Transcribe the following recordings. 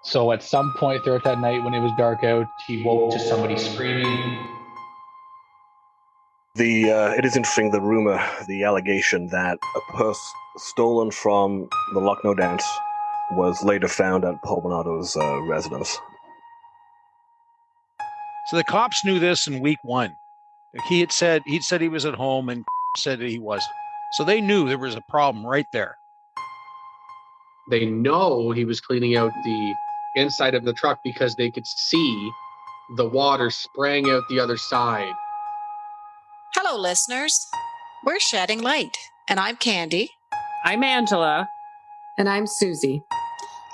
So at some point throughout that night when it was dark out, he woke to somebody screaming. It is interesting, the rumor, the allegation that a purse stolen from the Lucknow dance was later found at Paul Bonado's residence. So the cops knew this in week one. He'd said he was at home and said that he wasn't. So they knew there was a problem right there. They know he was cleaning out the inside of the truck because they could see the water spraying out the other side. Hello, listeners. We're Shedding Light, and I'm Candy. I'm Angela. And I'm Susie.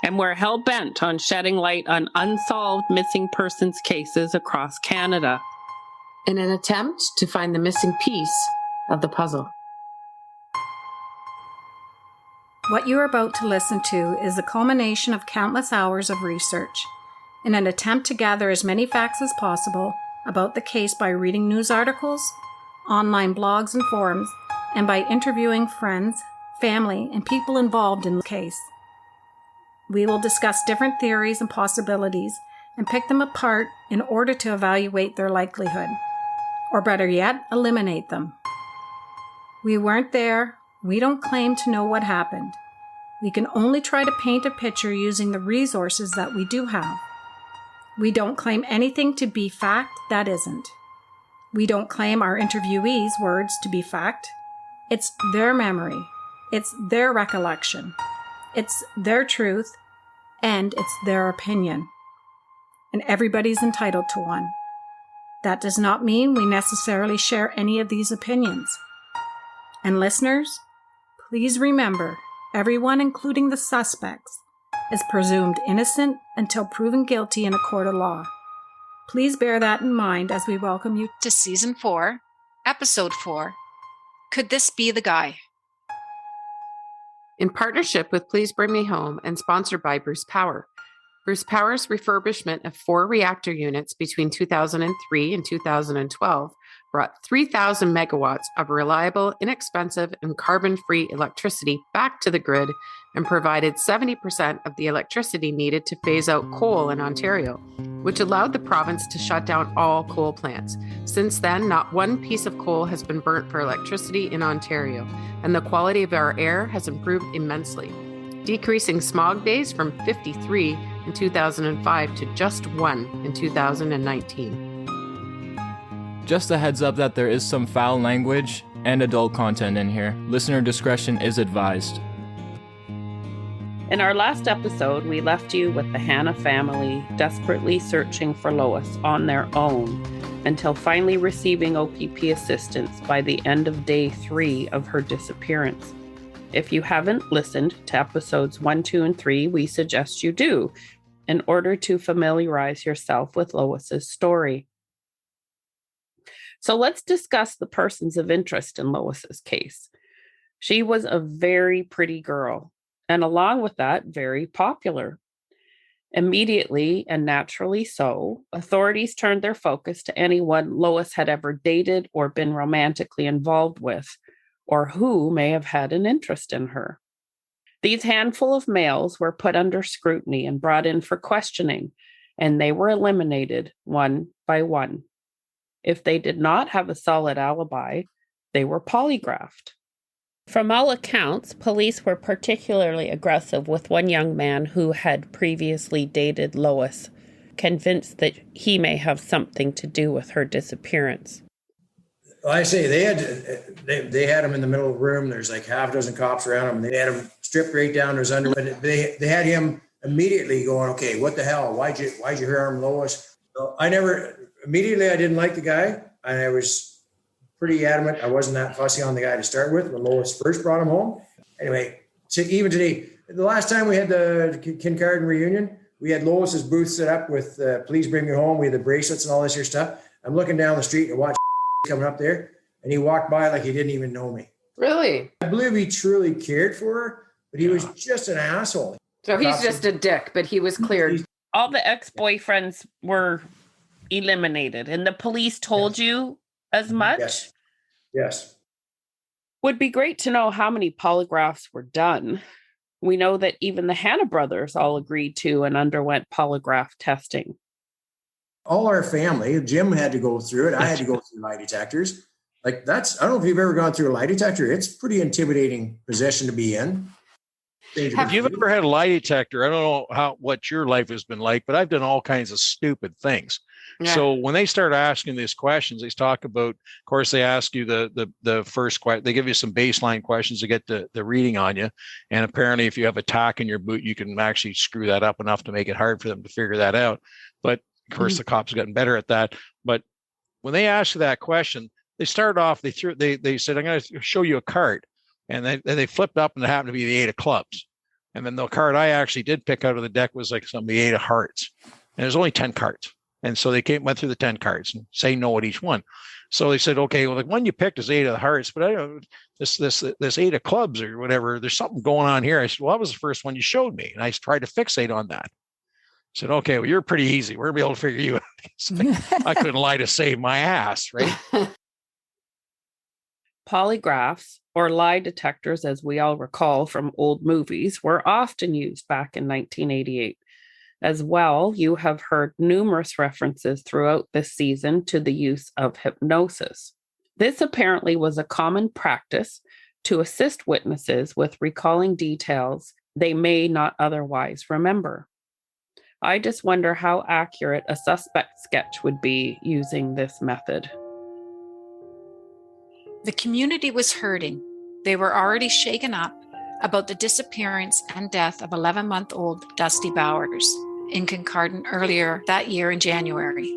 And we're hell-bent on shedding light on unsolved missing persons cases across Canada, in an attempt to find the missing piece of the puzzle. What you are about to listen to is the culmination of countless hours of research in an attempt to gather as many facts as possible about the case by reading news articles, online blogs and forums, and by interviewing friends, family, and people involved in the case. We will discuss different theories and possibilities and pick them apart in order to evaluate their likelihood, or better yet, eliminate them. We weren't there. We don't claim to know what happened. We can only try to paint a picture using the resources that we do have. We don't claim anything to be fact that isn't. We don't claim our interviewees' words to be fact. It's their memory. It's their recollection. It's their truth, and it's their opinion. And everybody's entitled to one. That does not mean we necessarily share any of these opinions. And listeners, please remember, everyone, including the suspects, is presumed innocent until proven guilty in a court of law. Please bear that in mind as we welcome you to Season 4, Episode 4, Could This Be the Guy? In partnership with Please Bring Me Home and sponsored by Bruce Power. Bruce Power's refurbishment of 4 reactor units between 2003 and 2012 brought 3,000 megawatts of reliable, inexpensive, and carbon-free electricity back to the grid and provided 70% of the electricity needed to phase out coal in Ontario, which allowed the province to shut down all coal plants. Since then, not one piece of coal has been burnt for electricity in Ontario, and the quality of our air has improved immensely, decreasing smog days from 53 in 2005 to just 1 in 2019. Just a heads up that there is some foul language and adult content in here. Listener discretion is advised. In our last episode, we left you with the Hanna family desperately searching for Lois on their own until finally receiving OPP assistance by the end of day 3 of her disappearance. If you haven't listened to episodes 1, 2, and 3, we suggest you do in order to familiarize yourself with Lois's story. So let's discuss the persons of interest in Lois's case. She was a very pretty girl, and along with that, very popular. Immediately, and naturally so, authorities turned their focus to anyone Lois had ever dated or been romantically involved with, or who may have had an interest in her. These handful of males were put under scrutiny and brought in for questioning, and they were eliminated one by one. If they did not have a solid alibi, they were polygraphed. From all accounts, police were particularly aggressive with one young man who had previously dated Lois, convinced that he may have something to do with her disappearance. Well, I say they had him in the middle of the room. There's like half a dozen cops around him. They had him stripped right down to his underwear. They had him immediately going, "Okay, what the hell? Why'd you harm Lois?" So I didn't like the guy, and I was pretty adamant I wasn't that fussy on the guy to start with when Lois first brought him home. Anyway, so even today, the last time we had the Kincardine reunion, we had Lois's booth set up with Please Bring Me Home. We had the bracelets and all this here stuff. I'm looking down the street and watch coming up there, and he walked by like he didn't even know me. Really? I believe he truly cared for her, but he was just an asshole. So he's just a dick, but he was cleared. All the ex-boyfriends were eliminated, and the police told you as much? Yes. Would be great to know how many polygraphs were done. We know that even the Hanna brothers all agreed to and underwent polygraph testing. All our family, Jim had to go through it. I had to go through lie detectors. Like I don't know if you've ever gone through a lie detector. It's a pretty intimidating position to be in. Have you ever had a lie detector? I don't know what your life has been like, but I've done all kinds of stupid things. Yeah. So when they start asking these questions, they talk about, of course, they ask you the first question. They give you some baseline questions to get the reading on you. And apparently if you have a tack in your boot, you can actually screw that up enough to make it hard for them to figure that out. But of course, the cops have gotten better at that. But when they ask you that question, they start off, they said, I'm going to show you a card. And they flipped up and it happened to be the 8 of clubs. And then the card I actually did pick out of the deck was like the 8 of hearts. And there's only 10 cards. And so they went through the 10 cards and say no at each one. So they said, okay, well, the one you picked is 8 of the hearts, but I don't this 8 of clubs or whatever, there's something going on here. I said, well, that was the first one you showed me. And I tried to fixate on that. I said, okay, well, you're pretty easy. We're going to be able to figure you out. I couldn't lie to save my ass, right? Polygraphs, or lie detectors, as we all recall from old movies, were often used back in 1988. As well, you have heard numerous references throughout this season to the use of hypnosis. This apparently was a common practice to assist witnesses with recalling details they may not otherwise remember. I just wonder how accurate a suspect sketch would be using this method. The community was hurting. They were already shaken up about the disappearance and death of 11-month-old Dusty Bowers in Kincardine earlier that year in January.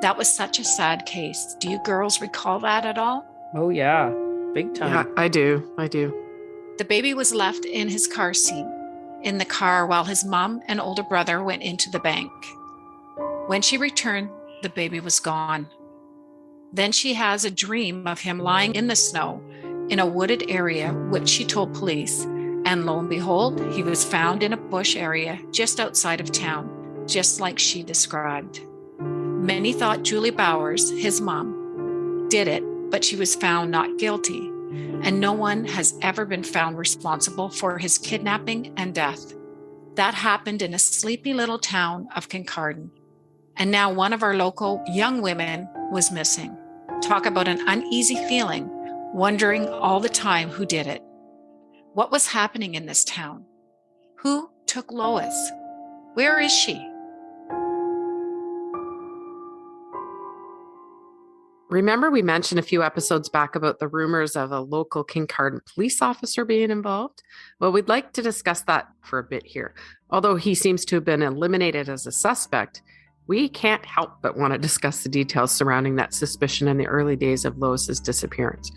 That was such a sad case. Do you girls recall that at all? Oh, yeah. Big time. Yeah, I do. The baby was left in his car seat in the car while his mom and older brother went into the bank. When she returned, the baby was gone. Then she has a dream of him lying in the snow in a wooded area, which she told police. And lo and behold, he was found in a bush area just outside of town, just like she described. Many thought Julie Bowers, his mom, did it, but she was found not guilty. And no one has ever been found responsible for his kidnapping and death. That happened in a sleepy little town of Kincardine. And now one of our local young women was missing. Talk about an uneasy feeling, wondering all the time who did it. What was happening in this town? Who took Lois? Where is she? Remember we mentioned a few episodes back about the rumors of a local Kincardine police officer being involved? Well, we'd like to discuss that for a bit here. Although he seems to have been eliminated as a suspect, we can't help but want to discuss the details surrounding that suspicion in the early days of Lois's disappearance.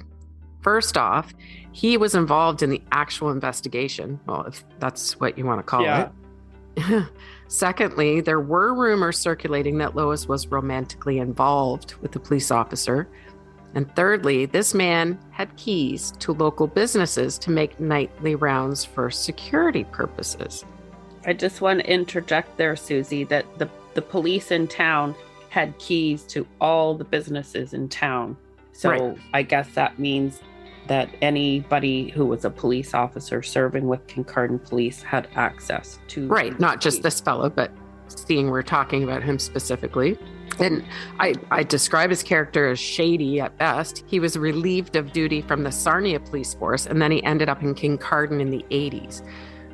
First off, he was involved in the actual investigation. Well, if that's what you want to call it. Secondly, there were rumors circulating that Lois was romantically involved with the police officer. And thirdly, this man had keys to local businesses to make nightly rounds for security purposes. I just want to interject there, Susie, that the police in town had keys to all the businesses in town. So right. I guess that means that anybody who was a police officer serving with Kincardine Police had access to... Right, not just this fellow, but seeing we're talking about him specifically. And I describe his character as shady at best. He was relieved of duty from the Sarnia police force, and then he ended up in Kincardine in the 80s.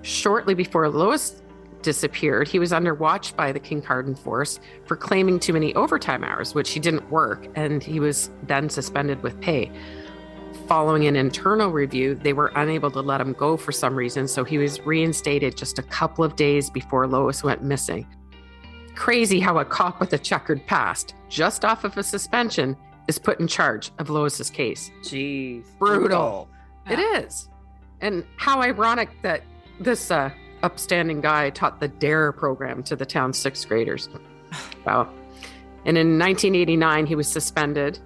Shortly before Lois disappeared, he was under watch by the Kincardine force for claiming too many overtime hours, which he didn't work, and he was then suspended with pay. Following an internal review, they were unable to let him go for some reason, so he was reinstated just a couple of days before Lois went missing. Crazy how a cop with a checkered past, just off of a suspension, is put in charge of Lois's case. Jeez. Brutal. It is. And how ironic that this upstanding guy taught the DARE program to the town's 6th graders. Wow. And in 1989, he was suspended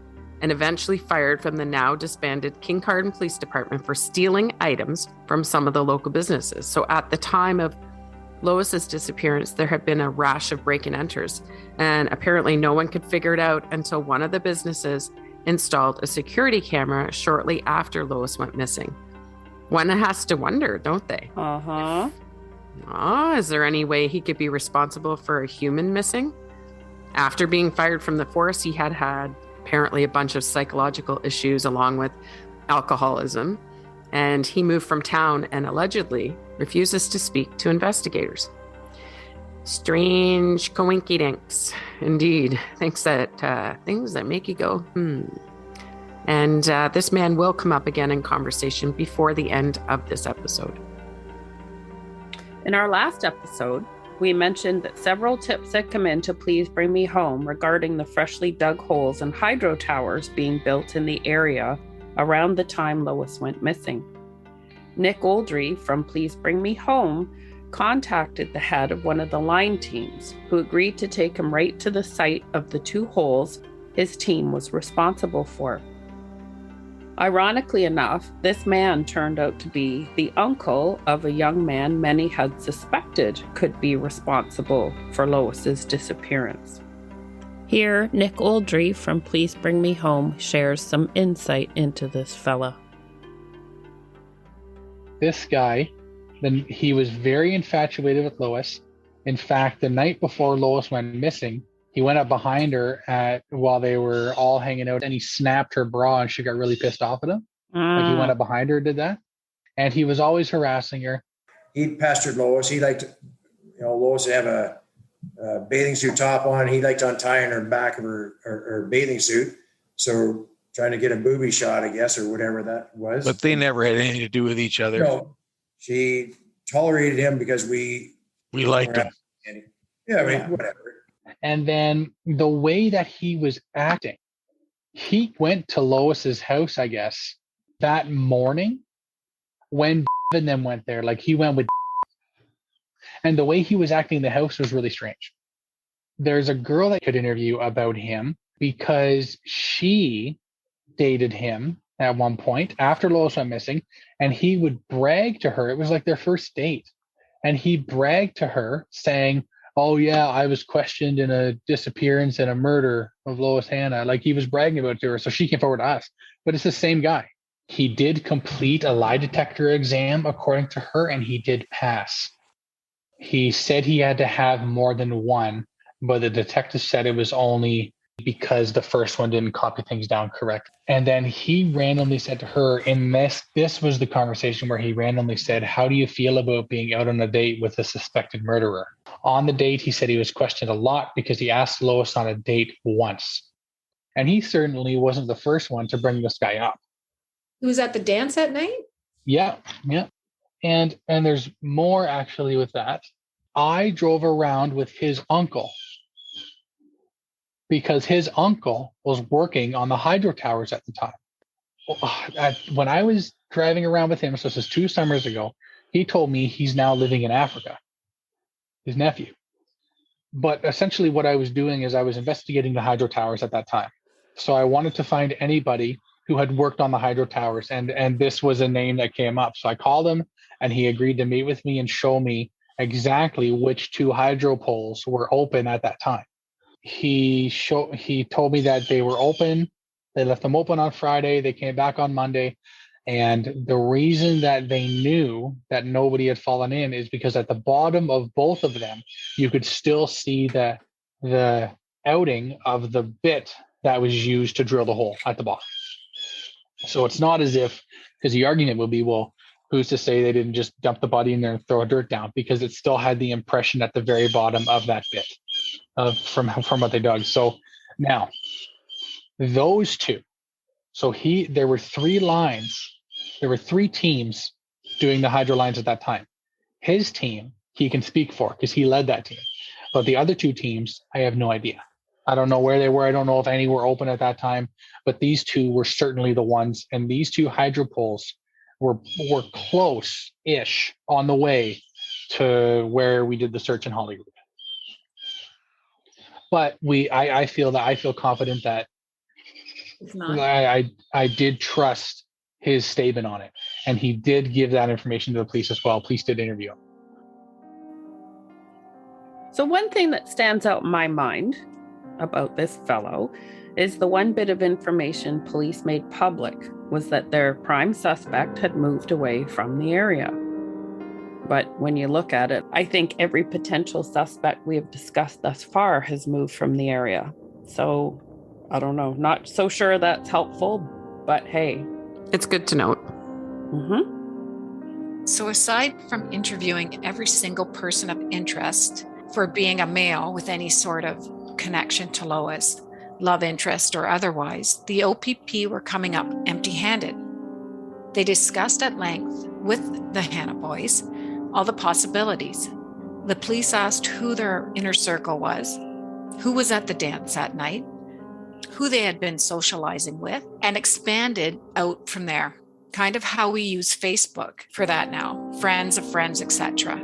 and eventually fired from the now disbanded Kincardine Police Department for stealing items from some of the local businesses. So at the time of Lois's disappearance, there had been a rash of break-and-enters, and apparently no one could figure it out until one of the businesses installed a security camera shortly after Lois went missing. One has to wonder, don't they? Uh-huh. Is there any way he could be responsible for a human missing? After being fired from the force, he had apparently a bunch of psychological issues along with alcoholism, and he moved from town and allegedly refuses to speak to investigators. Strange coinkydinks, indeed. Things that make you go, And this man will come up again in conversation before the end of this episode. In our last episode, we mentioned that several tips had come in to Please Bring Me Home regarding the freshly dug holes and hydro towers being built in the area around the time Lois went missing. Nick Oldry from Please Bring Me Home contacted the head of one of the line teams, who agreed to take him right to the site of the 2 holes his team was responsible for. Ironically enough, this man turned out to be the uncle of a young man many had suspected could be responsible for Lois's disappearance. Here, Nick Oldry from Please Bring Me Home shares some insight into this fella. This guy, he was very infatuated with Lois. In fact, the night before Lois went missing, he went up behind her while they were all hanging out, and he snapped her bra, and she got really pissed off at him. Like he went up behind her and did that. And he was always harassing her. He pestered Lois. He liked, Lois to have a bathing suit top on. He liked untying her back of her bathing suit. So trying to get a booby shot, I guess, or whatever that was. But they never had anything to do with each other. No, she tolerated him because we liked him. Yeah, I mean, whatever. And then the way that he was acting, he went to Lois's house, I guess, that morning when and then went there. Like he went with, and the way he was acting in the house was really strange. There's a girl that could interview about him because she dated him at one point after Lois went missing, and he would brag to her. It was like their first date. And he bragged to her saying, "Oh yeah, I was questioned in a disappearance and a murder of Lois Hanna." Like he was bragging about it to her, so she came forward to us. But it's the same guy. He did complete a lie detector exam according to her, and he did pass. He said he had to have more than one, but the detective said it was only because the first one didn't copy things down correct. And then he randomly said to her, this was the conversation where he randomly said, "How do you feel about being out on a date with a suspected murderer?" On the date, he said he was questioned a lot because he asked Lois on a date once. And he certainly wasn't the first one to bring this guy up. He was at the dance at night? Yeah. And there's more actually with that. I drove around with his uncle because his uncle was working on the hydro towers at the time. When I was driving around with him, so this is 2 summers ago, he told me he's now living in Africa, his nephew. But essentially what I was doing is I was investigating the hydro towers at that time. So I wanted to find anybody who had worked on the hydro towers, and this was a name that came up. So I called him, and he agreed to meet with me and show me exactly which 2 hydro poles were open at that time. He told me that they were open. They left them open on Friday. They came back on Monday. And the reason that they knew that nobody had fallen in is because at the bottom of both of them, you could still see the outing of the bit that was used to drill the hole at the bottom. So it's not as if, because the argument would be, well, who's to say they didn't just dump the body in there and throw dirt down, because it still had the impression at the very bottom of that bit from what they dug. So now those 2. So there were 3 lines. There were 3 teams doing the hydro lines at that time. His team, he can speak for because he led that team. But the other 2 teams, I have no idea. I don't know where they were. I don't know if any were open at that time. But these 2 were certainly the ones. And these 2 hydro poles were close-ish on the way to where we did the search in Hollywood. But I feel confident that It's not. I did trust his statement on it, and he did give that information to the police as well. Police did interview him. So one thing that stands out in my mind about this fellow is the one bit of information police made public was that their prime suspect had moved away from the area. But when you look at it, I think every potential suspect we have discussed thus far has moved from the area. So, I don't know, not so sure that's helpful, but hey. It's good to note. Mm-hmm. So aside from interviewing every single person of interest for being a male with any sort of connection to Lois, love interest or otherwise, the OPP were coming up empty-handed. They discussed at length with the Hanna boys all the possibilities. The police asked who their inner circle was, who was at the dance that night, who they had been socializing with, and expanded out from there. Kind of how we use Facebook for that now, friends of friends, etc.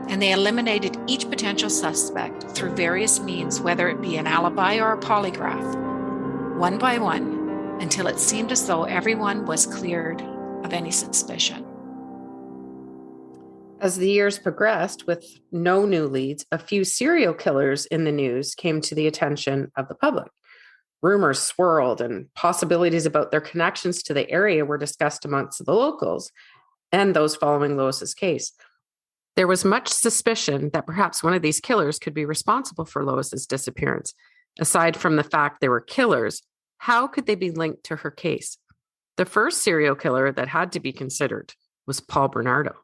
And they eliminated each potential suspect through various means, whether it be an alibi or a polygraph, one by one, until it seemed as though everyone was cleared of any suspicion. As the years progressed, with no new leads, a few serial killers in the news came to the attention of the public. Rumors swirled and possibilities about their connections to the area were discussed amongst the locals and those following Lois's case. There was much suspicion that perhaps one of these killers could be responsible for Lois's disappearance. Aside from the fact they were killers, how could they be linked to her case? The first serial killer that had to be considered was Paul Bernardo,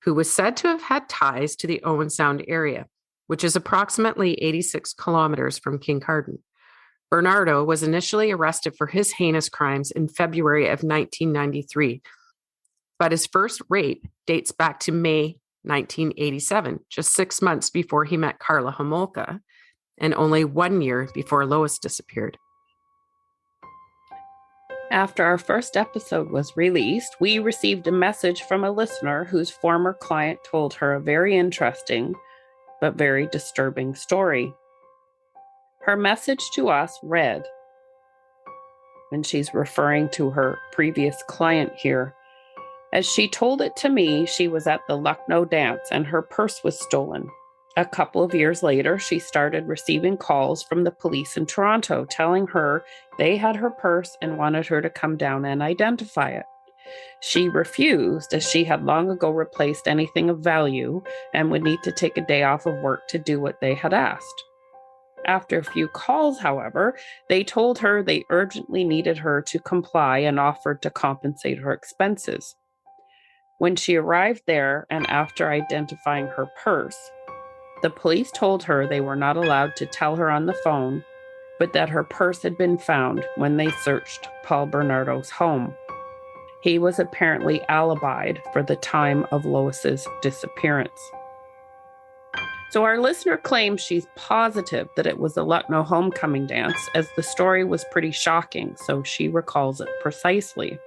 who was said to have had ties to the Owen Sound area, which is approximately 86 kilometers from Kincardine. Bernardo was initially arrested for his heinous crimes in February of 1993, but his first rape dates back to May 1987, just 6 months before he met Karla Homolka, and only 1 year before Lois disappeared. After our first episode was released, we received a message from a listener whose former client told her a very interesting but very disturbing story. Her message to us read, and she's referring to her previous client here, as she told it to me, she was at the Lucknow dance and her purse was stolen. A couple of years later, she started receiving calls from the police in Toronto telling her they had her purse and wanted her to come down and identify it. She refused, as she had long ago replaced anything of value and would need to take a day off of work to do what they had asked. After a few calls, however, they told her they urgently needed her to comply and offered to compensate her expenses. When she arrived there and after identifying her purse, the police told her they were not allowed to tell her on the phone, but that her purse had been found when they searched Paul Bernardo's home. He was apparently alibied for the time of Lois's disappearance. So our listener claims she's positive that it was a Lucknow homecoming dance, as the story was pretty shocking, so she recalls it precisely.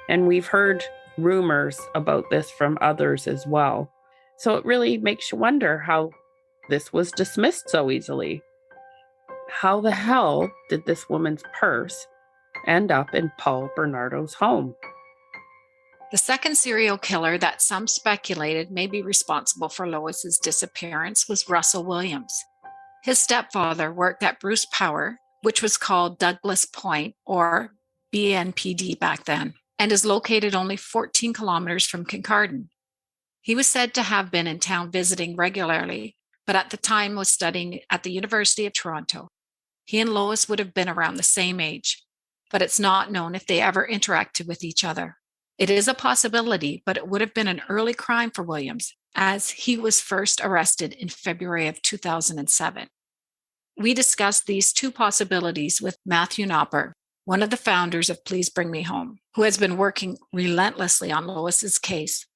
And we've heard rumors about this from others as well. So it really makes you wonder how this was dismissed so easily. How the hell did this woman's purse end up in Paul Bernardo's home? The second serial killer that some speculated may be responsible for Lois's disappearance was Russell Williams. His stepfather worked at Bruce Power, which was called Douglas Point, or BNPD back then, and is located only 14 kilometers from Kincardine. He was said to have been in town visiting regularly, but at the time was studying at the University of Toronto. He and Lois would have been around the same age, but it's not known if they ever interacted with each other. It is a possibility, but it would have been an early crime for Williams, as he was first arrested in February of 2007. We discussed these two possibilities with Matthew Knopper, one of the founders of Please Bring Me Home, who has been working relentlessly on Lois's case.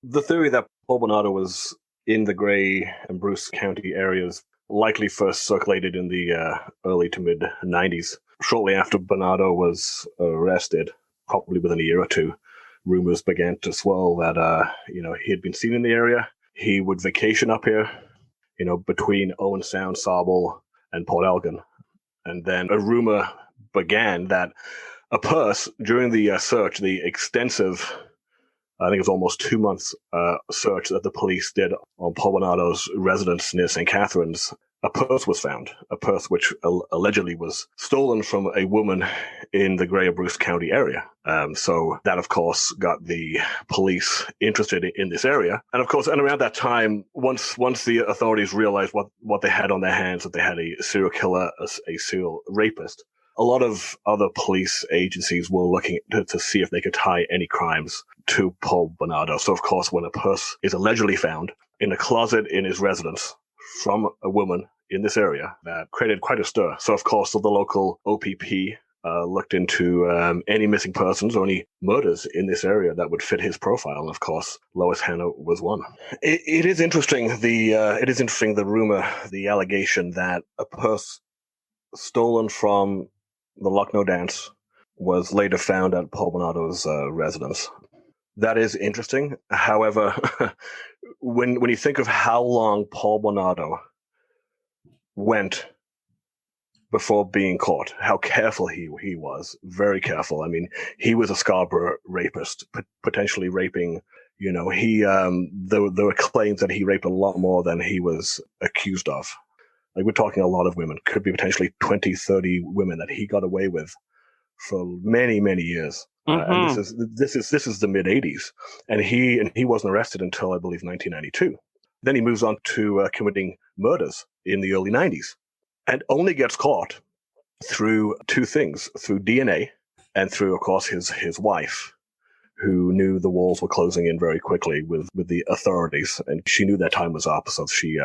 The theory that Paul Bernardo was in the Grey and Bruce County areas likely first circulated in the early to mid 90s. Shortly after Bernardo was arrested, probably within a year or two, rumors began to swirl that, he had been seen in the area. He would vacation up here, between Owen Sound, Sauble, and Port Elgin. And then a rumor began that a purse during the search, the extensive, I think it was almost 2 months search that the police did on Paul Bernardo's residence near St. Catharines, a purse was found, a purse which allegedly was stolen from a woman in the Grey and Bruce County area. So that, of course, got the police interested in this area. And of course, and around that time, once the authorities realized what they had on their hands, that they had a serial killer, a serial rapist, a lot of other police agencies were looking to see if they could tie any crimes to Paul Bernardo. So, of course, when a purse is allegedly found in a closet in his residence from a woman in this area, that created quite a stir. So, of course, the local OPP looked into any missing persons or any murders in this area that would fit his profile. And, of course, Lois Hanna was one. It is interesting, the rumor, the allegation that a purse stolen from the Lucknow dance was later found at Paul Bernardo's residence. That is interesting. However, when you think of how long Paul Bernardo went before being caught, how careful he was, very careful. I mean, he was a Scarborough rapist, potentially raping, there were claims that he raped a lot more than he was accused of. Like, we're talking a lot of women, could be potentially 20, 30 women that he got away with for many, many years. And this is the mid 80s, and he wasn't arrested until, I believe, 1992. Then he moves on to committing murders in the early 90s, and only gets caught through two things: through DNA and through, of course, his wife, who knew the walls were closing in very quickly with the authorities, and she knew their time was up, so she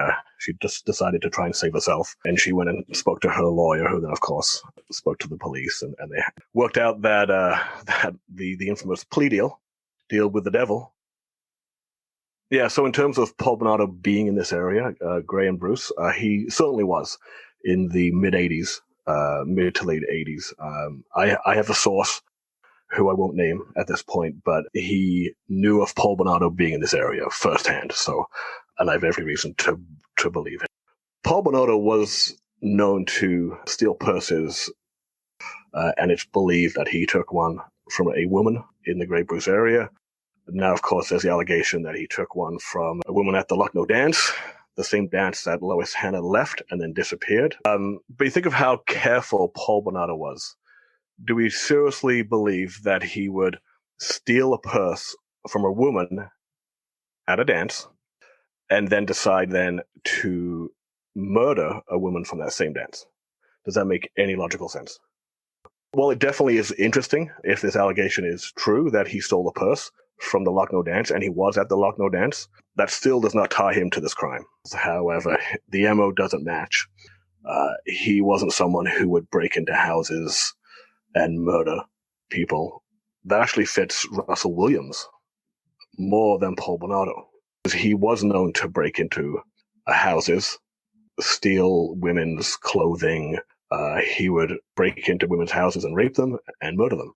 just decided to try and save herself, and she went and spoke to her lawyer, who then, of course, spoke to the police, and they worked out that the infamous plea deal with the devil. Yeah, so in terms of Paul Bernardo being in this area, Grey and Bruce, he certainly was in the mid 80s, mid to late 80s. I have a source who I won't name at this point, but he knew of Paul Bernardo being in this area firsthand. So, and I have every reason to believe it. Paul Bernardo was known to steal purses, and it's believed that he took one from a woman in the Grey Bruce area. Now, of course, there's the allegation that he took one from a woman at the Lucknow dance, the same dance that Lois Hanna left and then disappeared. But you think of how careful Paul Bernardo was. Do we seriously believe that he would steal a purse from a woman at a dance and then decide then to murder a woman from that same dance? Does that make any logical sense? Well, it definitely is interesting if this allegation is true that he stole a purse from the Lucknow dance and he was at the Lucknow dance. That still does not tie him to this crime. However, the MO doesn't match. He wasn't someone who would break into houses and murder people. That actually fits Russell Williams more than Paul Bernardo. He was known to break into houses, steal women's clothing. He would break into women's houses and rape them and murder them.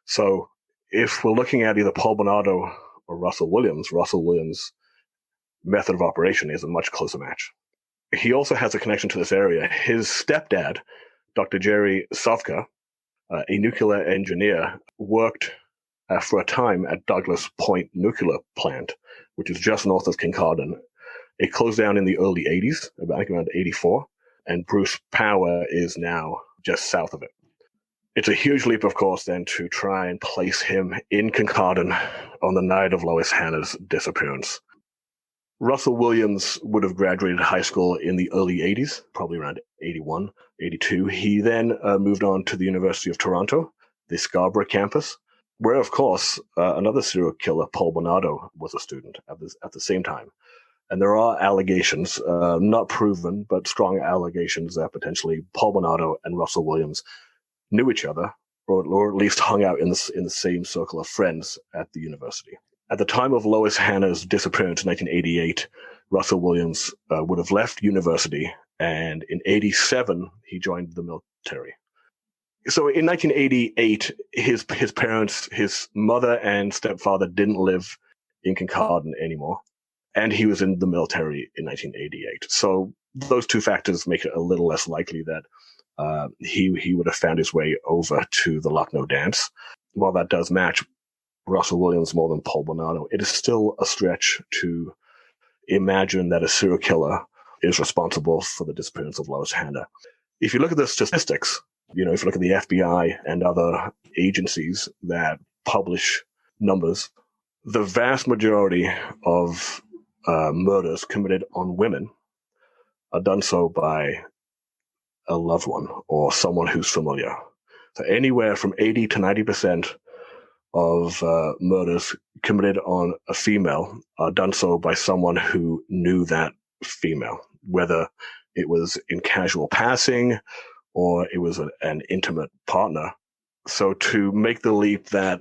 So if we're looking at either Paul Bernardo or Russell Williams' method of operation is a much closer match. He also has a connection to this area. His stepdad, Dr. Jerry Sovka, a nuclear engineer, worked for a time at Douglas Point Nuclear Plant, which is just north of Kincardine. It closed down in the early 80s, I think around 84, and Bruce Power is now just south of it. It's a huge leap, of course, then to try and place him in Kincardine on the night of Lois Hanna's disappearance. Russell Williams would have graduated high school in the early 80s, probably around 81, 82. He then moved on to the University of Toronto, the Scarborough campus, where, of course, another serial killer, Paul Bernardo, was a student at the same time. And there are allegations, not proven, but strong allegations that potentially Paul Bernardo and Russell Williams knew each other, or at least hung out in the same circle of friends at the university. At the time of Lois Hanna's disappearance in 1988, Russell Williams would have left university, and in 87, he joined the military. So in 1988, his parents, his mother and stepfather, didn't live in Kincardine anymore, and he was in the military in 1988. So those two factors make it a little less likely that he would have found his way over to the Lucknow dance. While that does match Russell Williams more than Paul Bernardo, it is still a stretch to imagine that a serial killer is responsible for the disappearance of Lois Hanna. If you look at the statistics, if you look at the FBI and other agencies that publish numbers, the vast majority of murders committed on women are done so by a loved one or someone who's familiar. So anywhere from 80 to 90% of murders committed on a female are done so by someone who knew that female, whether it was in casual passing or it was an intimate partner. So to make the leap that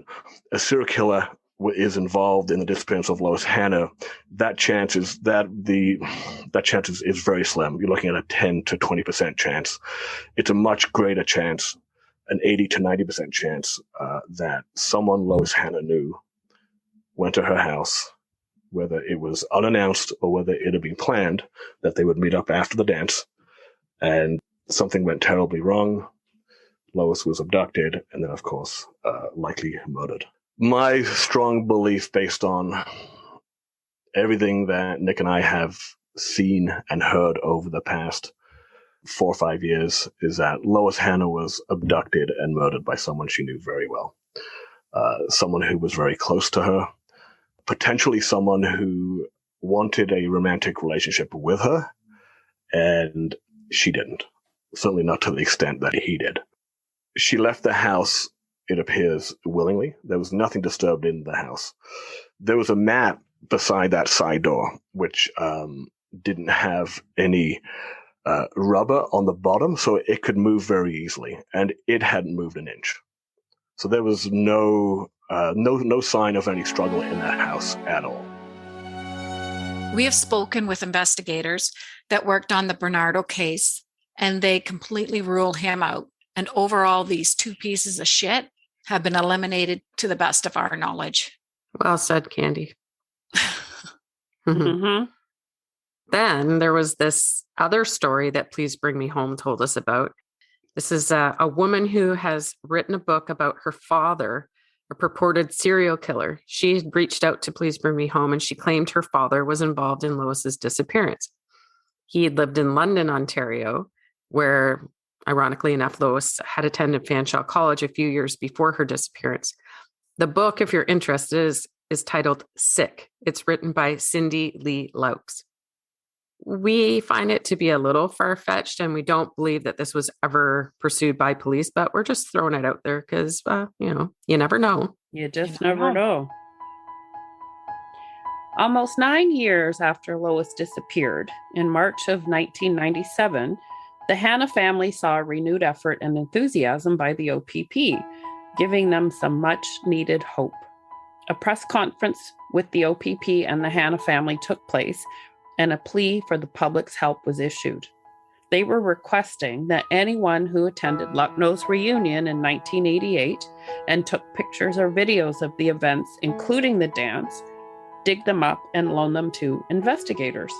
a serial killer is involved in the disappearance of Lois Hanna, that chance is very slim. You're looking at a 10 to 20% chance. It's a much greater chance, an 80 to 90% chance that someone Lois Hanna knew went to her house, whether it was unannounced or whether it had been planned, that they would meet up after the dance, and something went terribly wrong. Lois was abducted and then, of course, likely murdered. My strong belief, based on everything that Nick and I have seen and heard over the past 4 or 5 years, is that Lois Hanna was abducted and murdered by someone she knew very well. Someone who was very close to her, potentially someone who wanted a romantic relationship with her, and she didn't. Certainly not to the extent that he did. She left the house, it appears, willingly. There was nothing disturbed in the house. There was a mat beside that side door, which didn't have any rubber on the bottom, so it could move very easily, and it hadn't moved an inch. So there was no sign of any struggle in that house at all. We have spoken with investigators that worked on the Bernardo case, and they completely ruled him out. And overall, these two pieces of shit have been eliminated to the best of our knowledge. Well said, Candy. Mm-hmm. Then there was this other story that Please Bring Me Home told us about. This is a woman who has written a book about her father, a purported serial killer. She had reached out to Please Bring Me Home, and she claimed her father was involved in Lois's disappearance. He had lived in London, Ontario, where, ironically enough, Lois had attended Fanshawe College a few years before her disappearance. The book, if you're interested, is titled Sick. It's written by Cindy Lee Laux. We find it to be a little far-fetched, and we don't believe that this was ever pursued by police, but we're just throwing it out there because, you never know. You just never know. Almost 9 years after Lois disappeared, in March of 1997, the Hanna family saw a renewed effort and enthusiasm by the OPP, giving them some much-needed hope. A press conference with the OPP and the Hanna family took place, and a plea for the public's help was issued. They were requesting that anyone who attended Lucknow's reunion in 1988 and took pictures or videos of the events, including the dance, dig them up and loan them to investigators.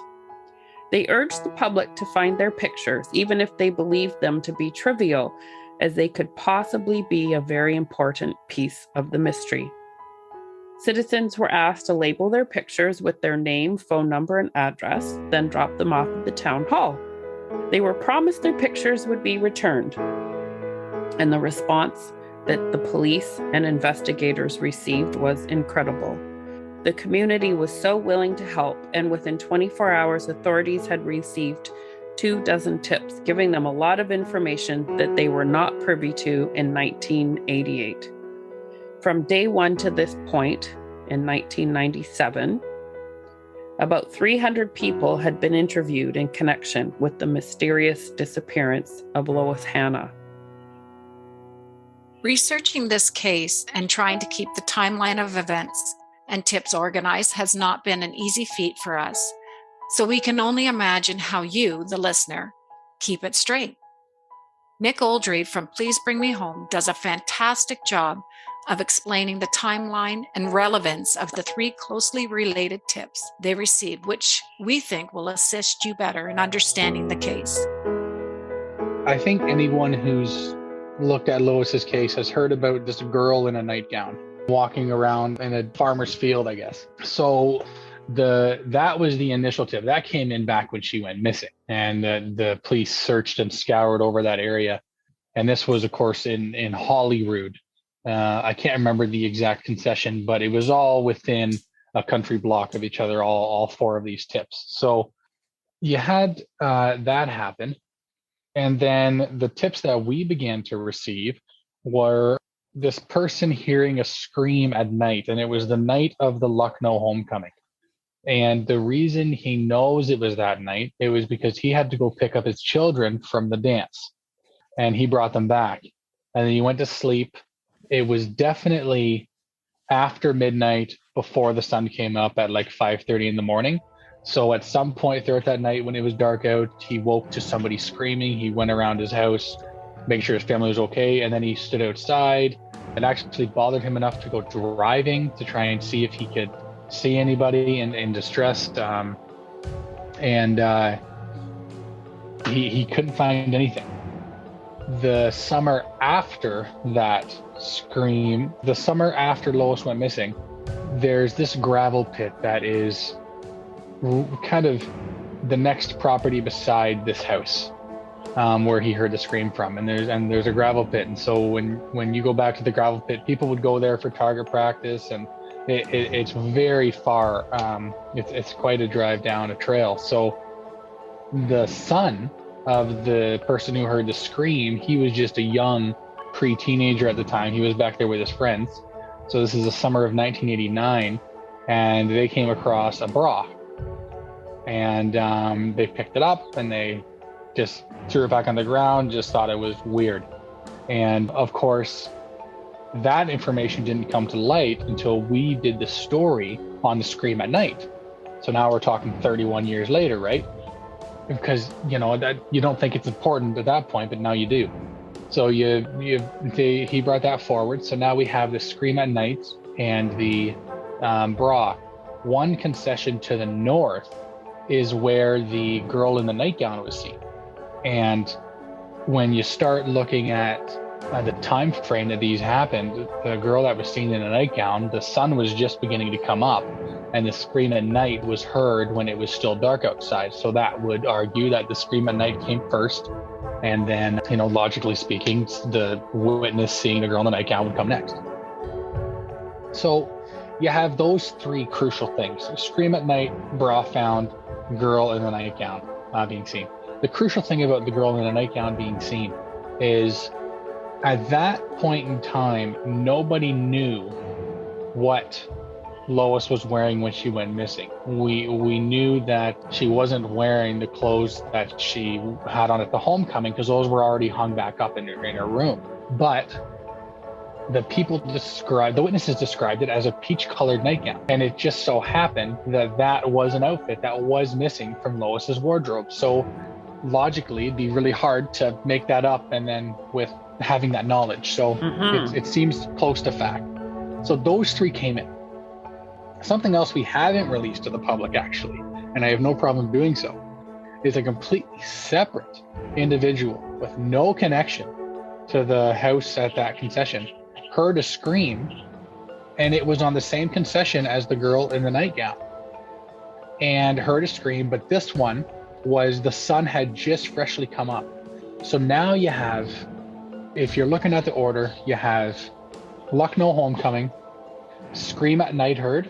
They urged the public to find their pictures, even if they believed them to be trivial, as they could possibly be a very important piece of the mystery. Citizens were asked to label their pictures with their name, phone number, and address, then drop them off at the town hall. They were promised their pictures would be returned. And the response that the police and investigators received was incredible. The community was so willing to help, and within 24 hours, authorities had received 24 tips, giving them a lot of information that they were not privy to in 1988. From day one to this point, in 1997, about 300 people had been interviewed in connection with the mysterious disappearance of Lois Hanna. Researching this case and trying to keep the timeline of events and tips organized has not been an easy feat for us, so we can only imagine how you, the listener, keep it straight. Nick Oldreed from Please Bring Me Home does a fantastic job of explaining the timeline and relevance of the 3 closely related tips they received, which we think will assist you better in understanding the case. I think anyone who's looked at Lois's case has heard about this girl in a nightgown walking around in a farmer's field, I guess. So That was the initial tip. That came in back when she went missing, and the police searched and scoured over that area. And this was, of course, in Holyrood. I can't remember the exact concession, but it was all within a country block of each other, all four of these tips. So you had that happen. And then the tips that we began to receive were this person hearing a scream at night. And it was the night of the Lucknow homecoming. And the reason he knows it was that night, it was because he had to go pick up his children from the dance. And he brought them back. And then he went to sleep. It was definitely after midnight, before the sun came up at like 5:30 in the morning. So at some point throughout that night, when it was dark out, he woke to somebody screaming. He went around his house, making sure his family was okay. And then he stood outside. It actually bothered him enough to go driving to try and see if he could see anybody in distress. He couldn't find anything. The summer after that scream, the summer after Lois went missing, there's this gravel pit that is kind of the next property beside this house, where he heard the scream from. And there's a gravel pit. And so when you go back to the gravel pit, people would go there for target practice, and it's very far. It's quite a drive down a trail. So the son of the person who heard the scream, he was just a young pre-teenager at the time. He was back there with his friends. So this is the summer of 1989, and they came across a bra, and they picked it up and they just threw it back on the ground, just thought it was weird. And of course, that information didn't come to light until we did the story on the Scream at Night. So now we're talking 31 years later, right? Because that you don't think it's important at that point, but now you do. So he brought that forward. So now we have the Scream at Night and the bra. One concession to the north is where the girl in the nightgown was seen. And when you start looking at the time frame that these happened, the girl that was seen in a nightgown, the sun was just beginning to come up, and the scream at night was heard when it was still dark outside. So that would argue that the scream at night came first, and then, logically speaking, the witness seeing the girl in the nightgown would come next. So you have those three crucial things: scream at night, bra found, girl in the nightgown being seen. The crucial thing about the girl in the nightgown being seen is, at that point in time, nobody knew what Lois was wearing when she went missing. We knew that she wasn't wearing the clothes that she had on at the homecoming, because those were already hung back up in her room. But the witnesses described it as a peach-colored nightgown. And it just so happened that was an outfit that was missing from Lois's wardrobe. So logically, it'd be really hard to make that up, and then with having that knowledge. So it seems close to fact. So those three came in. Something else we haven't released to the public, actually, and I have no problem doing so, is a completely separate individual with no connection to the house at that concession heard a scream, and it was on the same concession as the girl in the nightgown, and heard a scream, but this one was the sun had just freshly come up. So now you have, if you're looking at the order, you have Lucknow homecoming, scream at night heard,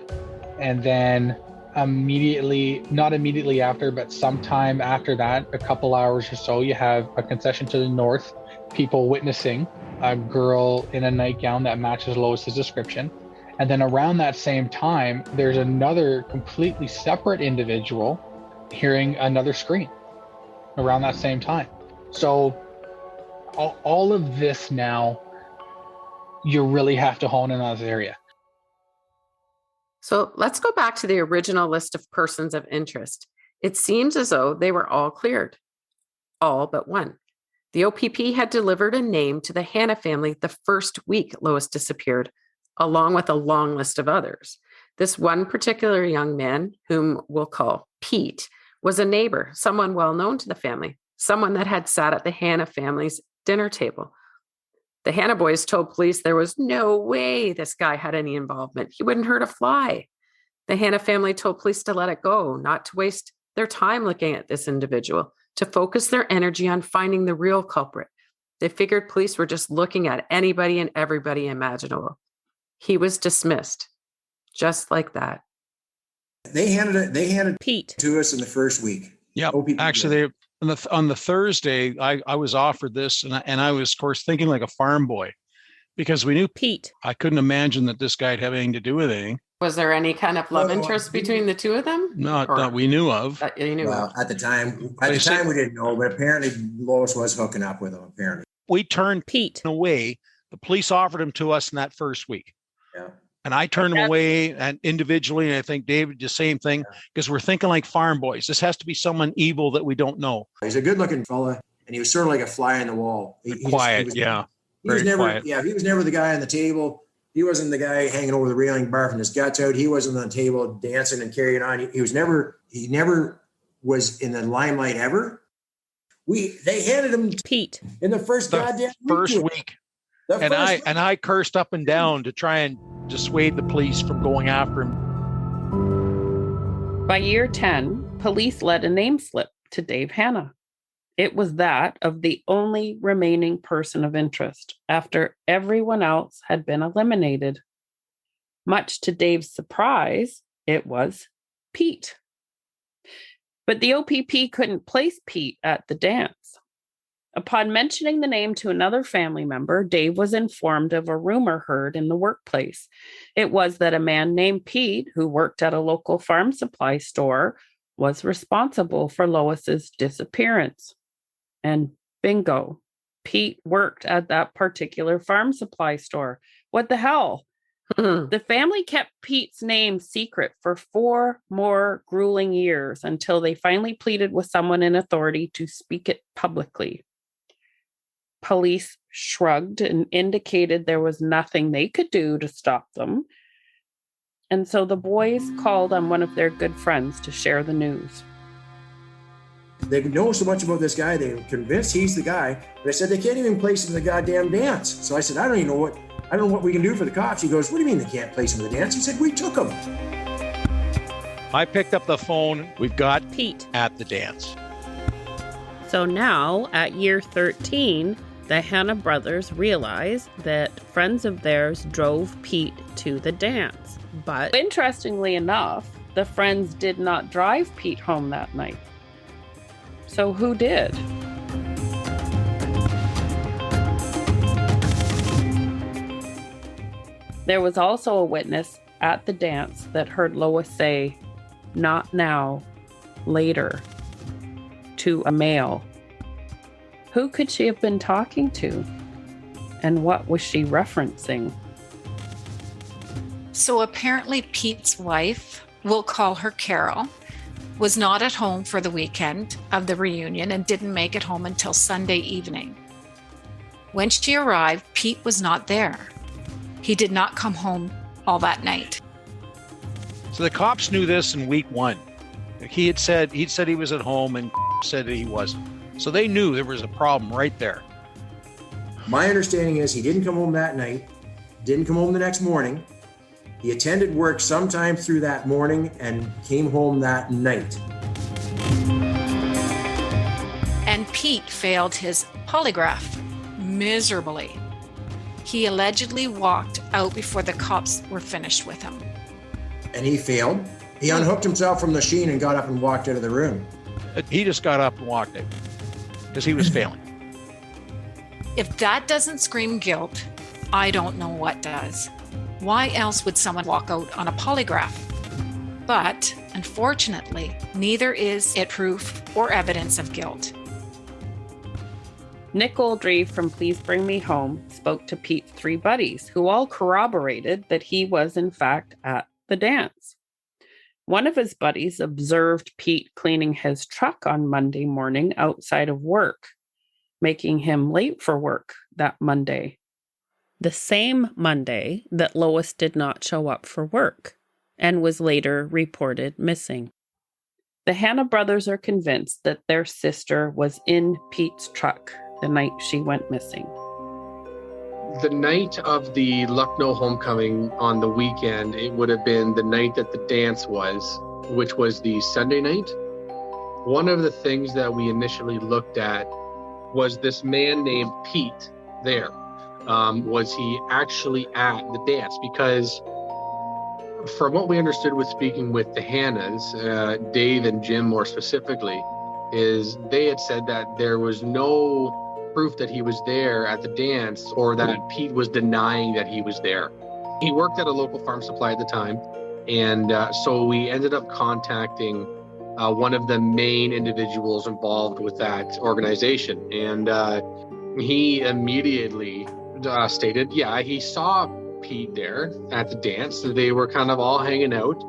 and then not immediately after, but sometime after that, a couple hours or so, you have a concession to the north, people witnessing a girl in a nightgown that matches Lois's description. And then around that same time, there's another completely separate individual hearing another scream around that same time. So all of this now, you really have to hone in on this area. So let's go back to the original list of persons of interest. It seems as though they were all cleared, all but one. The OPP had delivered a name to the Hanna family the first week Lois disappeared, along with a long list of others. This one particular young man, whom we'll call Pete, was a neighbor, someone well known to the family, someone that had sat at the Hanna family's dinner table. The Hanna boys told police there was no way this guy had any involvement. He wouldn't hurt a fly. The Hanna family told police to let it go, not to waste their time looking at this individual, to focus their energy on finding the real culprit. They figured police were just looking at anybody and everybody imaginable. He was dismissed, just like that. They handed Pete to us in the first week. Yeah, actually, on the Thursday, I was offered this, and I was, of course, thinking like a farm boy, because we knew Pete. I couldn't imagine that this guy'd have anything to do with anything. Was there any kind of love interest between the two of them? Not we knew of. You knew well, of. at the time we didn't know, but apparently Lois was hooking up with him. Apparently, we turned Pete away. The police offered him to us in that first week. Yeah. And I turned him away, and individually, and I think David, the same thing, because we're thinking like farm boys. This has to be someone evil that we don't know. He's a good-looking fella, and he was sort of like a fly on the wall. Quiet. He was never the guy on the table. He wasn't the guy hanging over the railing, barfing his guts out. He wasn't on the table dancing and carrying on. He never was in the limelight ever. They handed him Pete in the first week. And I cursed up and down to try and dissuade the police from going after him. By year 10, police led a name slip to Dave Hanna. It was that of the only remaining person of interest after everyone else had been eliminated. Much to Dave's surprise, it was Pete. But the OPP couldn't place Pete at the dance. Upon mentioning the name to another family member, Dave was informed of a rumor heard in the workplace. It was that a man named Pete, who worked at a local farm supply store, was responsible for Lois's disappearance. And bingo, Pete worked at that particular farm supply store. What the hell? The family kept Pete's name secret for 4 more grueling years until they finally pleaded with someone in authority to speak it publicly. Police shrugged and indicated there was nothing they could do to stop them. And so the boys called on one of their good friends to share the news. They know so much about this guy, they're convinced he's the guy. But I said, they can't even place him in the goddamn dance. So I said, I don't know what we can do for the cops. He goes, what do you mean they can't place him in the dance? He said, we took him. I picked up the phone. We've got Pete at the dance. So now, at year 13, the Hanna brothers realized that friends of theirs drove Pete to the dance. But interestingly enough, the friends did not drive Pete home that night. So who did? There was also a witness at the dance that heard Lois say, "Not now, later," to a male. Who could she have been talking to? And what was she referencing? So apparently Pete's wife, we'll call her Carol, was not at home for the weekend of the reunion and didn't make it home until Sunday evening. When she arrived, Pete was not there. He did not come home all that night. So the cops knew this in week 1. He'd said he was at home and said that he wasn't. So they knew there was a problem right there. My understanding is he didn't come home that night, didn't come home the next morning. He attended work sometime through that morning and came home that night. And Pete failed his polygraph miserably. He allegedly walked out before the cops were finished with him. And he failed. He unhooked himself from the machine and got up and walked out of the room. He just got up and walked out because he was failing. If that doesn't scream guilt, I don't know what does. Why else would someone walk out on a polygraph? But unfortunately, neither is it proof or evidence of guilt. Nick Oldry from Please Bring Me Home spoke to Pete's 3 buddies, who all corroborated that he was in fact at the dance. One of his buddies observed Pete cleaning his truck on Monday morning outside of work, making him late for work that Monday. The same Monday that Lois did not show up for work and was later reported missing. The Hanna brothers are convinced that their sister was in Pete's truck the night she went missing. The night of the Lucknow homecoming on the weekend, it would have been the night that the dance was, which was the Sunday night. One of the things that we initially looked at was this man named Pete there. Was he actually at the dance? Because from what we understood with speaking with the Hannas, Dave and Jim more specifically, is they had said that there was no proof that he was there at the dance, or that Pete was denying that he was there. He worked at a local farm supply at the time, and so we ended up contacting one of the main individuals involved with that organization, and he immediately stated, yeah, he saw Pete there at the dance. They were kind of all hanging out.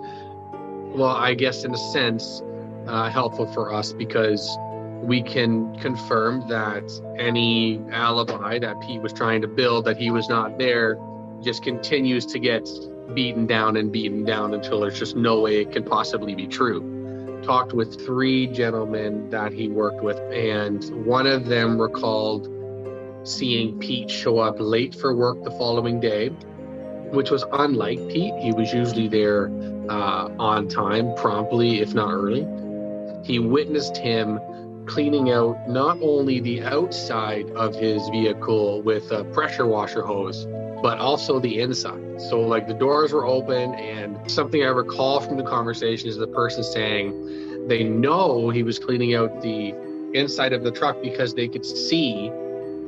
Well, I guess in a sense, helpful for us because we can confirm that any alibi that Pete was trying to build that he was not there just continues to get beaten down until there's just no way it can possibly be true. Talked with 3 gentlemen that he worked with, and one of them recalled seeing Pete show up late for work the following day, which was unlike Pete. He was usually there on time, promptly, if not early. He witnessed him cleaning out not only the outside of his vehicle with a pressure washer hose, but also the inside. So like the doors were open, and something I recall from the conversation is the person saying they know he was cleaning out the inside of the truck because they could see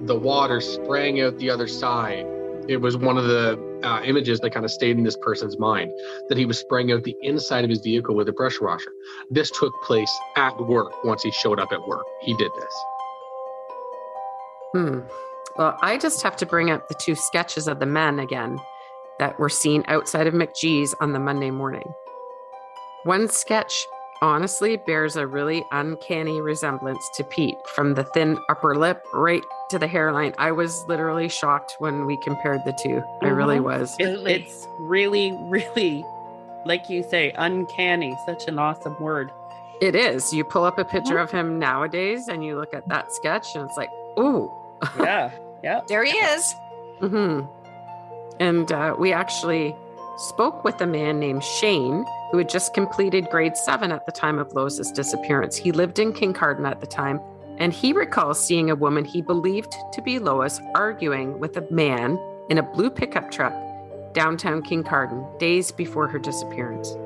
the water spraying out the other side. It was one of the images that kind of stayed in this person's mind, that he was spraying out the inside of his vehicle with a pressure washer. This took place at work. Once he showed up at work, he did this. Well, I just have to bring up the 2 sketches of the men again that were seen outside of McGee's on the Monday morning. One sketch honestly bears a really uncanny resemblance to Pete, from the thin upper lip right to the hairline. I was literally shocked when we compared the 2. I really was. It's really, really, like you say, uncanny. Such an awesome word. It is. You pull up a picture of him nowadays and you look at that sketch and it's like, ooh. Yeah. There he is. And we actually spoke with a man named Shane, who had just completed grade 7 at the time of Lois's disappearance. He lived in Kincardine at the time, and he recalls seeing a woman he believed to be Lois arguing with a man in a blue pickup truck downtown Kincardine days before her disappearance.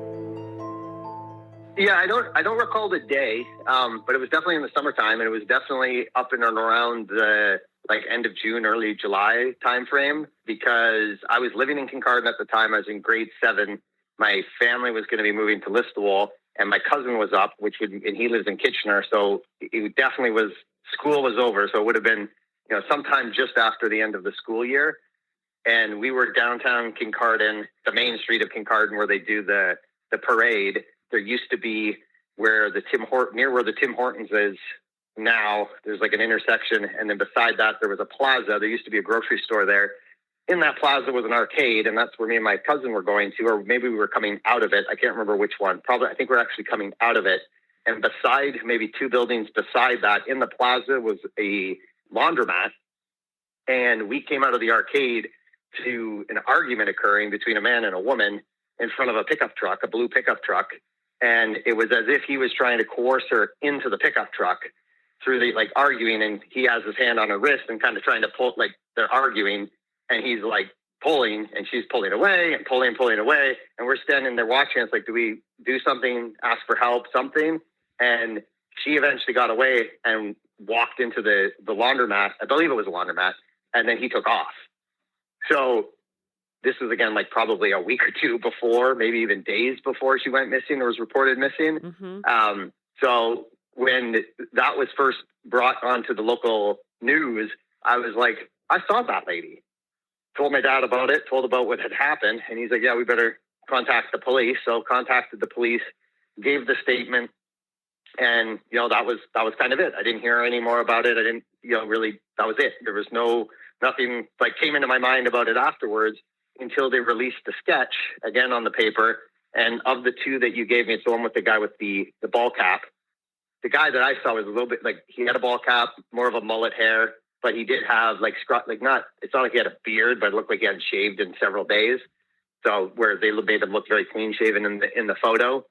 Yeah, I don't recall the day, but it was definitely in the summertime, and it was definitely up and around the end of June, early July timeframe, because I was living in Kincardine at the time. I was in grade 7. My family was going to be moving to Listowel, and my cousin was up, and he lives in Kitchener, so it definitely was, school was over, so it would have been, sometime just after the end of the school year, and we were downtown Kincardine, the main street of Kincardine, where they do the parade. There used to be near where the Tim Hortons is now, there's like an intersection, and then beside that there was a plaza. There used to be a grocery store there. In that plaza was an arcade, and that's where me and my cousin were going to, or maybe we were coming out of it. I can't remember which one. Probably, I think we're actually coming out of it. And beside, maybe 2 buildings beside that, in the plaza was a laundromat. And we came out of the arcade to an argument occurring between a man and a woman in front of a pickup truck, a blue pickup truck. And it was as if he was trying to coerce her into the pickup truck through the arguing, and he has his hand on her wrist and kind of trying to pull, they're arguing, and he's pulling, and she's pulling away and pulling away, and we're standing there watching. It's do we do something, ask for help, something? And she eventually got away and walked into the laundromat. I believe it was a laundromat, and then he took off. So this was, again, probably a week or 2 before, maybe even days before she went missing or was reported missing. Mm-hmm. So when that was first brought onto the local news, I was like, I saw that lady. Told my dad about it, told about what had happened. And he's like, yeah, we better contact the police. So contacted the police, gave the statement. And, that was kind of it. I didn't hear any more about it. I didn't, really, that was it. There was nothing came into my mind about it afterwards until they released the sketch again on the paper. And of the 2 that you gave me, it's the one with the guy with the ball cap. The guy that I saw was a little bit he had a ball cap, more of a mullet hair, but he did have like not, it's not like he had a beard, but it looked like he hadn't shaved in several days. So where they made him look very clean shaven in the photo.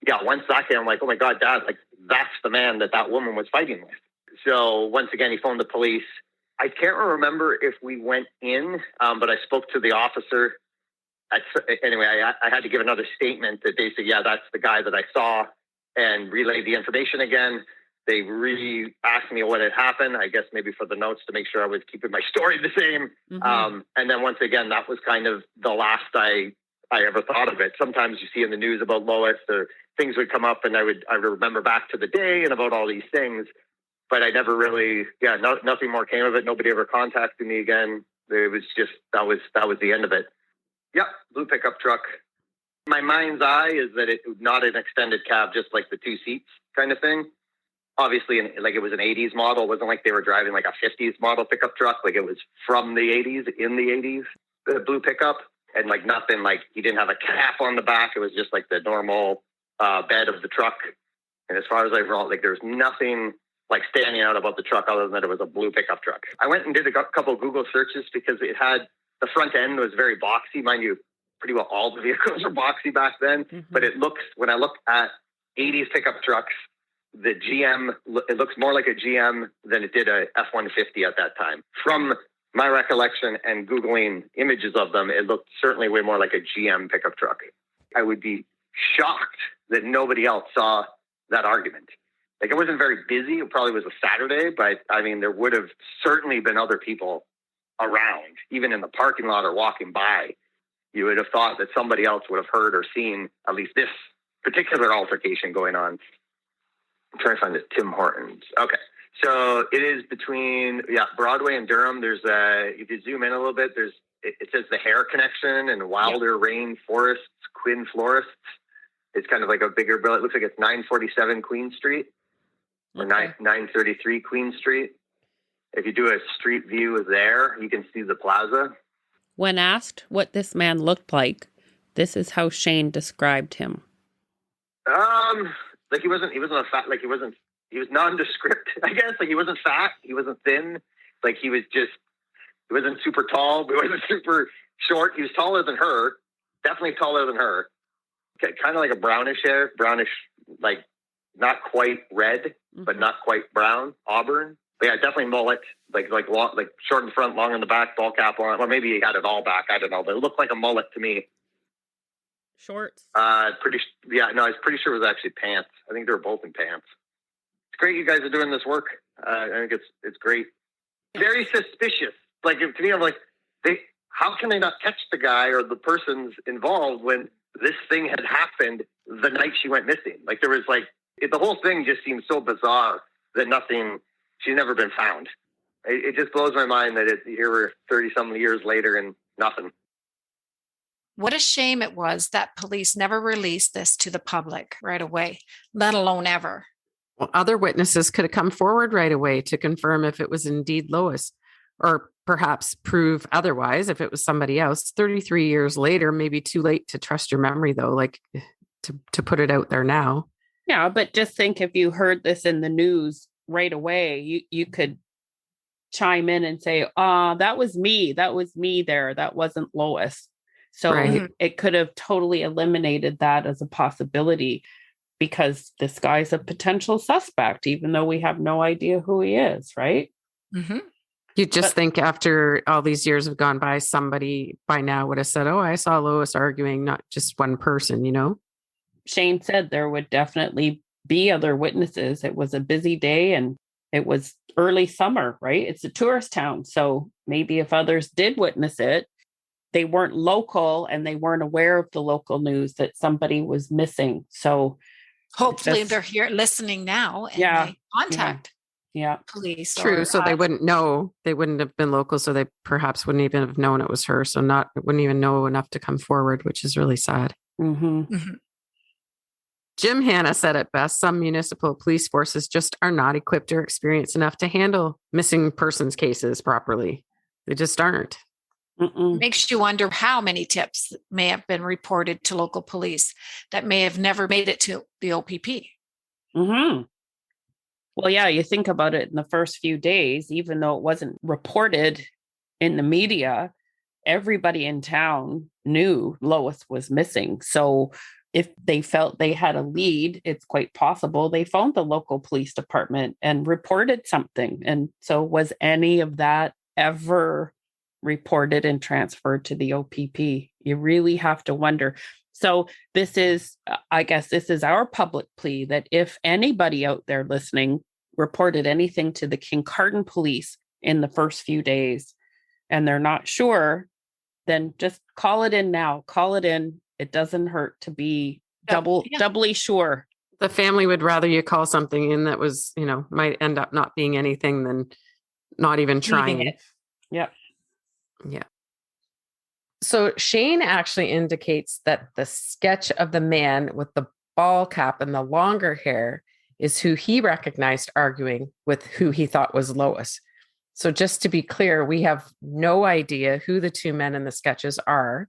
Yeah, once that came, I'm like, oh my God, Dad, like that's the man that woman was fighting with. So once again, he phoned the police. I can't remember if we went in, but I spoke to the officer. Anyway, I had to give another statement that they said, yeah, that's the guy that I saw, and relayed the information again. They really asked me what had happened, I guess maybe for the notes to make sure I was keeping my story the same. Mm-hmm. And then once again, that was kind of the last I ever thought of it. Sometimes you see in the news about Lois, or things would come up and I would remember back to the day and about all these things, but I never really, nothing more came of it. Nobody ever contacted me again. It was just, that was the end of it. Yep. Blue pickup truck. My mind's eye is that it was not an extended cab, just like the 2 seats kind of thing. Obviously, like it was an 80s model. It wasn't like they were driving like a 50s model pickup truck. Like it was from the 80s, in the 80s, the blue pickup. And like nothing, like he didn't have a cap on the back. It was just like the normal bed of the truck. And as far as I recall, like there's nothing like standing out about the truck other than that it was a blue pickup truck. I went and did a couple of Google searches because it had, the front end was very boxy. Mind you, pretty well all the vehicles were boxy back then. Mm-hmm. But it looks, when I look at 80s pickup trucks, the GM, it looks more like a GM than it did a F-150 at that time. From my recollection and Googling images of them, it looked certainly way more like a GM pickup truck. I would be shocked that nobody else saw that argument. Like it wasn't very busy. It probably was a Saturday, but I mean, there would have certainly been other people around, even in the parking lot or walking by. You would have thought that somebody else would have heard or seen at least this particular altercation going on. I'm trying to find it. Tim Hortons. Okay. So it is between, Broadway and Durham. There's if you zoom in a little bit, it says the Hare Connection and Wilder Rain Forests, Quinn Florists. It's kind of like a bigger bill. It looks like it's 947 Queen Street or 933 Queen Street. If you do a street view there, you can see the plaza. When asked what this man looked like, this is how Shane described him. Like he wasn't a fat, like he was nondescript, I guess. Like he wasn't fat, he wasn't thin. Like he wasn't super tall, but he wasn't super short. He was taller than her, definitely taller than her. Kind of like a brownish hair, like not quite red, but not quite brown, auburn. But yeah, definitely mullet, like long, like short in front, long in the back, ball cap on. Or maybe he had it all back. I don't know, but it looked like a mullet to me. Shorts. I was pretty sure it was actually pants. I think they were both in pants. It's great you guys are doing this work. I think it's great. Very suspicious. Like to me, I'm like, how can they not catch the guy or the persons involved when this thing had happened the night she went missing? Like there was the whole thing just seems so bizarre that she's never been found. It just blows my mind that here we're 30-some years later and nothing. What a shame it was that police never released this to the public right away, let alone ever. Well, other witnesses could have come forward right away to confirm if it was indeed Lois, or perhaps prove otherwise if it was somebody else. 33 years later, maybe too late to trust your memory, though, like to put it out there now. Yeah, but just think if you heard this in the news right away, you could chime in and say, that was me. That was me there. That wasn't Lois. So it could have totally eliminated that as a possibility because this guy's a potential suspect, even though we have no idea who he is, right? Mm-hmm. You just think after all these years have gone by, somebody by now would have said, oh, I saw Lois arguing, not just one person, you know? Shane said there would definitely be other witnesses. It was a busy day and it was early summer, right? It's a tourist town. So maybe if others did witness it, they weren't local and they weren't aware of the local news that somebody was missing. So hopefully they're here listening now and they contact police. True. So they wouldn't know. They wouldn't have been local. So they perhaps wouldn't even have known it was her. So wouldn't even know enough to come forward, which is really sad. Mm-hmm. Mm-hmm. Jim Hanna said it best. Some municipal police forces just are not equipped or experienced enough to handle missing persons cases properly. They just aren't. Makes you wonder how many tips may have been reported to local police that may have never made it to the OPP. Mm-hmm. Well, yeah, you think about it in the first few days, even though it wasn't reported in the media, everybody in town knew Lois was missing. So if they felt they had a lead, it's quite possible they phoned the local police department and reported something. And so was any of that ever reported and transferred to the OPP? You really have to wonder. So this is, I guess this is our public plea that if anybody out there listening reported anything to the Kincardine police in the first few days and they're not sure, then just call it in now. Call it in. It doesn't hurt to be doubly sure. The family would rather you call something in that was, might end up not being anything than not even trying it. Yeah. Yeah. So Shane actually indicates that the sketch of the man with the ball cap and the longer hair is who he recognized arguing with who he thought was Lois. So just to be clear, we have no idea who the two men in the sketches are.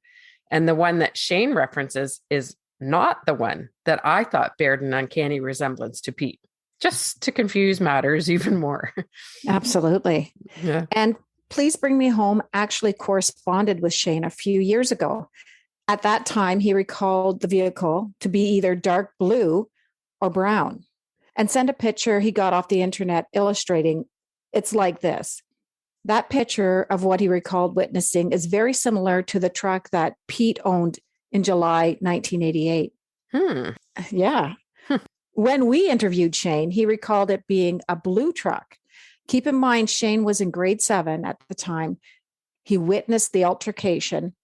And the one that Shane references is not the one that I thought bared an uncanny resemblance to Pete, just to confuse matters even more. Absolutely. Yeah. And Please Bring Me Home actually corresponded with Shane a few years ago. At that time, he recalled the vehicle to be either dark blue or brown and sent a picture he got off the internet illustrating it's like this. That picture of what he recalled witnessing is very similar to the truck that Pete owned in July 1988. Yeah. When we interviewed Shane, he recalled it being a blue truck. Keep in mind, Shane was in grade 7 at the time. He witnessed the altercation.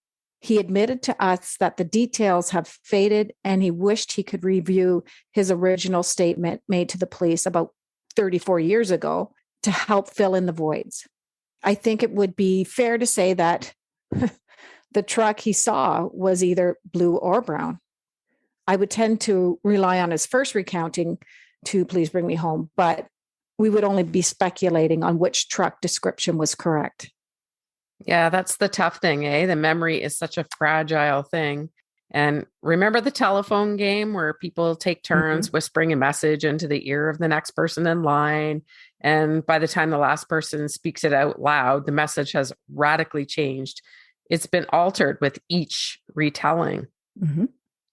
He admitted to us that the details have faded and he wished he could review his original statement made to the police about 34 years ago to help fill in the voids. I think it would be fair to say that the truck he saw was either blue or brown. I would tend to rely on his first recounting to Please Bring Me Home, but we would only be speculating on which truck description was correct. Yeah, that's the tough thing, eh? The memory is such a fragile thing. And remember the telephone game where people take turns whispering a message into the ear of the next person in line. And by the time the last person speaks it out loud, the message has radically changed. It's been altered with each retelling.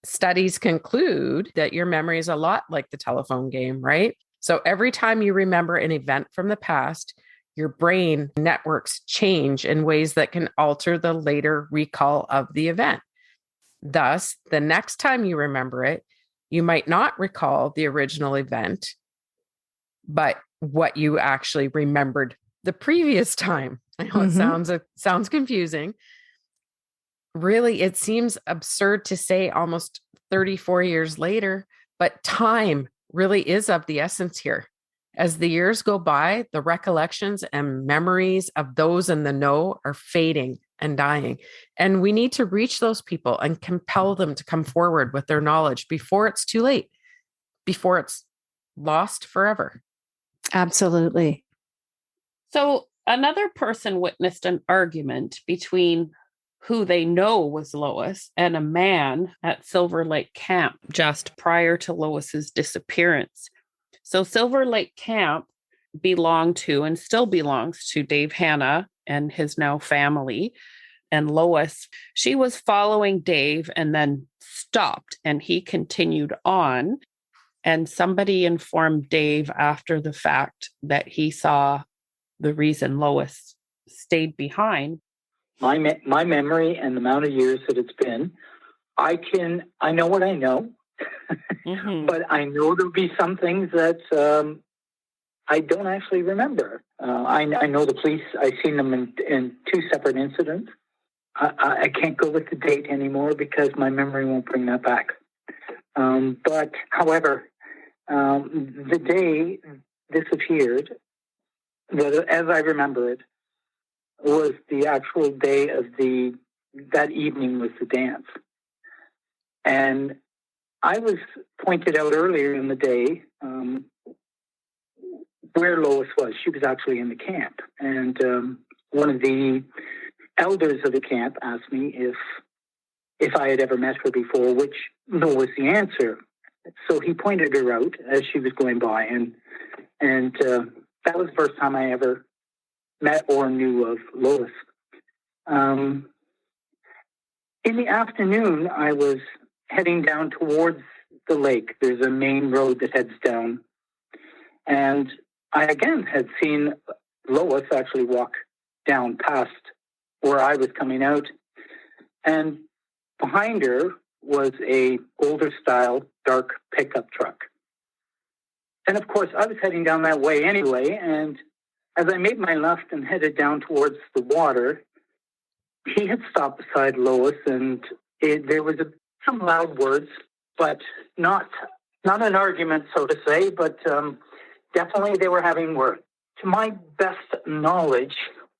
Studies conclude that your memory is a lot like the telephone game, right? So every time you remember an event from the past, your brain networks change in ways that can alter the later recall of the event. Thus, the next time you remember it, you might not recall the original event, but what you actually remembered the previous time. I know it sounds confusing. Really, it seems absurd to say almost 34 years later, but time really is of the essence here. As the years go by, the recollections and memories of those in the know are fading and dying. And we need to reach those people and compel them to come forward with their knowledge before it's too late, before it's lost forever. Absolutely. So another person witnessed an argument between who they know was Lois and a man at Silver Lake Camp just prior to Lois's disappearance. So Silver Lake Camp belonged to and still belongs to Dave Hanna and his now family. And Lois, she was following Dave and then stopped and he continued on. And somebody informed Dave after the fact that he saw the reason Lois stayed behind. My memory and the amount of years that it's been, I know what I know, but I know there'll be some things that I don't actually remember. I know the police, I've seen them in 2 separate incidents. I can't go with the date anymore because my memory won't bring that back. But however, the day this appeared, as I remember it, was the actual day of that evening was the dance. And I was pointed out earlier in the day where Lois was. She was actually in the camp. And one of the elders of the camp asked me if I had ever met her before, which no was the answer. So he pointed her out as she was going by. And And that was the first time I ever met or knew of Lois. In the afternoon, I was heading down towards the lake. There's a main road that heads down. And I, again, had seen Lois actually walk down past where I was coming out. And behind her was a older style dark pickup truck. And of course, I was heading down that way anyway. And as I made my left and headed down towards the water, he had stopped beside Lois, and there was some loud words, but not an argument, so to say, but definitely they were having words. To my best knowledge,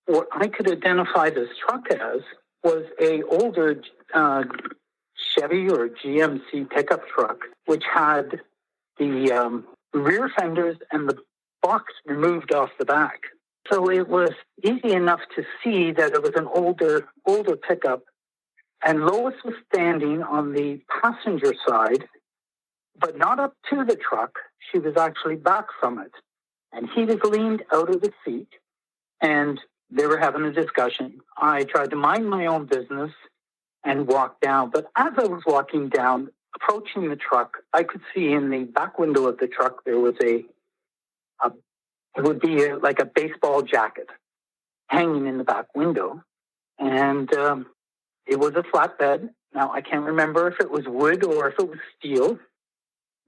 what I could identify this truck as was a older Chevy or GMC pickup truck, which had the rear fenders and the box removed off the back. So it was easy enough to see that it was an older pickup. And Lois was standing on the passenger side, but not up to the truck. She was actually back from it. And he was leaned out of the seat, and they were having a discussion. I tried to mind my own business and walk down. But as I was walking down, approaching the truck, I could see in the back window of the truck there was it would be like a baseball jacket hanging in the back window. And it was a flatbed. Now, I can't remember if it was wood or if it was steel.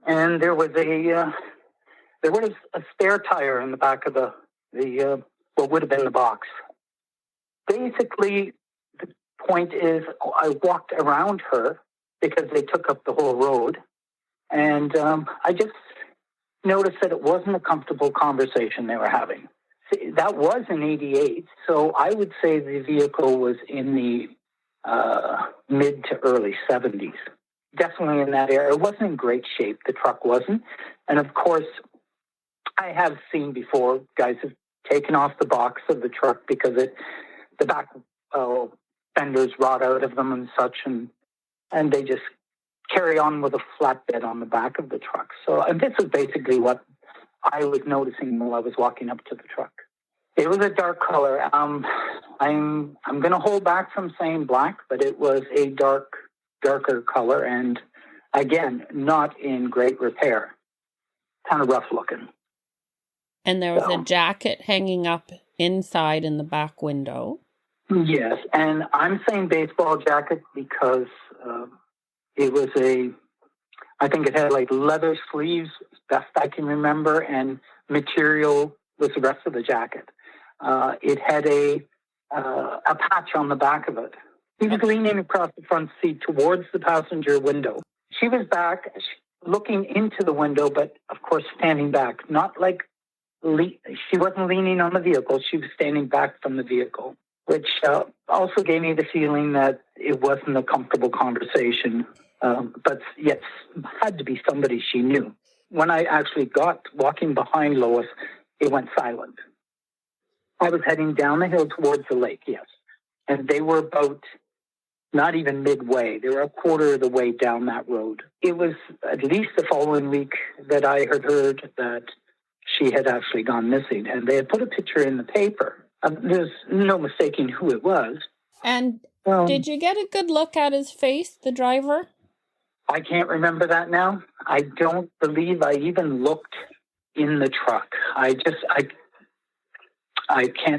And there was a spare tire in the back of the what would have been the box. Basically, the point is I walked around her because they took up the whole road. And I just noticed that it wasn't a comfortable conversation they were having. See, that was in 88, so I would say the vehicle was in the mid to early 70s. Definitely in that area. It wasn't in great shape, the truck wasn't. And of course, I have seen before guys have taken off the box of the truck because the back fenders rot out of them and such, and they just carry on with a flatbed on the back of the truck. So, and this is basically what I was noticing while I was walking up to the truck. It was a dark color. I'm going to hold back from saying black, but it was a darker color, and again, not in great repair. Kind of rough looking. And there was a jacket hanging up inside in the back window. Yes, and I'm saying baseball jacket because it was I think it had like leather sleeves, best I can remember, and material was the rest of the jacket. It had a patch on the back of it. He was leaning across the front seat towards the passenger window. She was back, looking into the window, but of course standing back. Not like she wasn't leaning on the vehicle. She was standing back from the vehicle, which also gave me the feeling that it wasn't a comfortable conversation. But yes, had to be somebody she knew. When I actually got walking behind Lois, it went silent. I was heading down the hill towards the lake, yes. And they were about not even midway. They were a quarter of the way down that road. It was at least the following week that I had heard that she had actually gone missing. And they had put a picture in the paper. There's no mistaking who it was. And did you get a good look at his face, the driver? I can't remember that now. I don't believe I even looked in the truck. I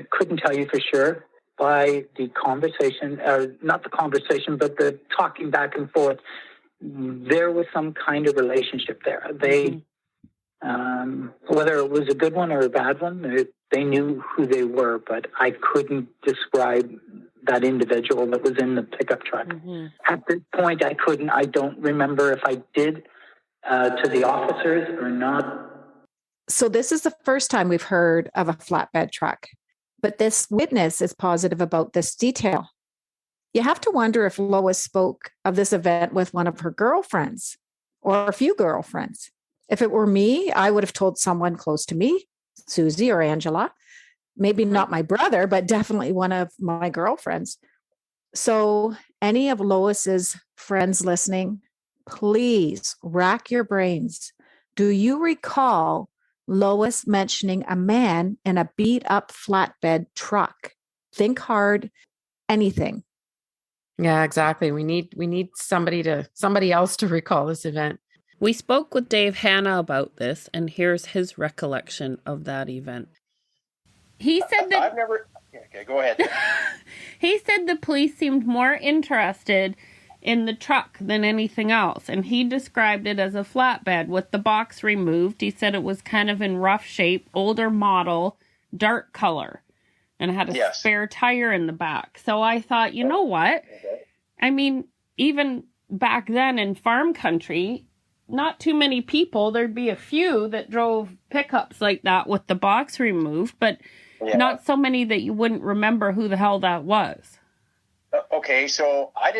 couldn't tell you for sure by the conversation, not the conversation, but the talking back and forth. There was some kind of relationship there. They, whether it was a good one or a bad one, they knew who they were, but I couldn't describe that individual that was in the pickup truck. Mm-hmm. At this point, I don't remember if I did to the officers or not. So this is the first time we've heard of a flatbed truck, but this witness is positive about this detail. You have to wonder if Lois spoke of this event with one of her girlfriends or a few girlfriends. If it were me, I would have told someone close to me, Susie or Angela. Maybe not my brother, but definitely one of my girlfriends. So any of Lois's friends listening, please rack your brains. Do you recall Lois mentioning a man in a beat up flatbed truck. Think hard, anything. Yeah, exactly. We need somebody else to recall this event. We spoke with Dave Hanna about this, and here's his recollection of that event. He said that I've never. Okay, go ahead. He said the police seemed more interested in the truck than anything else, and he described it as a flatbed with the box removed. He said it was kind of in rough shape, older model, dark color, and had a spare tire in the back. So I thought, you know what? I mean, even back then in farm country, not too many people, there'd be a few that drove pickups like that with the box removed, but not so many that you wouldn't remember who the hell that was. Okay, so I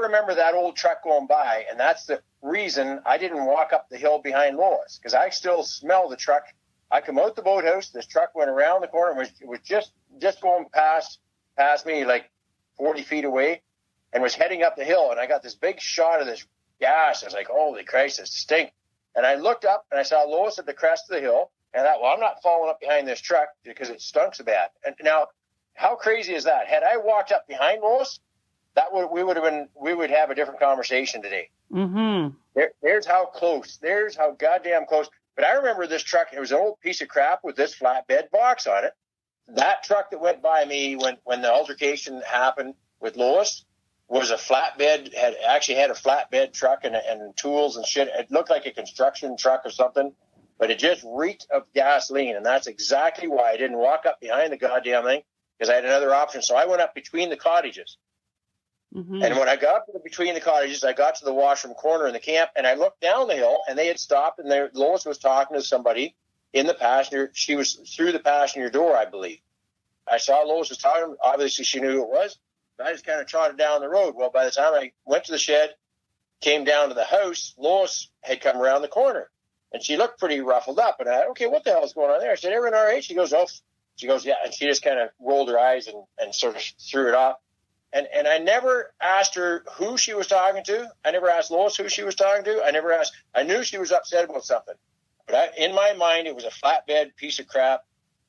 remember that old truck going by, and that's the reason I didn't walk up the hill behind Lois, because I still smell the truck. I come out the boathouse, this truck went around the corner, was just going past me like 40 feet away, and was heading up the hill, and I got this big shot of this gas. I was like, holy Christ, it stinks. And I looked up, and I saw Lois at the crest of the hill, and I thought, well, I'm not following up behind this truck because it stunk so bad. And now, how crazy is that? Had I walked up behind Lois, we would have a different conversation today. Mm-hmm. There's how close. There's how goddamn close. But I remember this truck. It was an old piece of crap with this flatbed box on it. That truck that went by me when the altercation happened with Lois was a flatbed. Had a flatbed truck and tools and shit. It looked like a construction truck or something, but it just reeked of gasoline. And that's exactly why I didn't walk up behind the goddamn thing, because I had another option. So I went up between the cottages. Mm-hmm. And when I got up between the cottages, I got to the washroom corner in the camp, and I looked down the hill, and they had stopped, and Lois was talking to somebody in the passenger. She was through the passenger door, I believe. I saw Lois was talking. Obviously, she knew who it was. I just kind of trotted down the road. Well, by the time I went to the shed, came down to the house, Lois had come around the corner, and she looked pretty ruffled up. And I said, okay, what the hell is going on there? I said, everyone all right? She goes, oh. She goes, yeah. And she just kind of rolled her eyes and sort of threw it off. And I never asked her who she was talking to. I never asked Lois who she was talking to. I knew she was upset about something. But in my mind, it was a flatbed piece of crap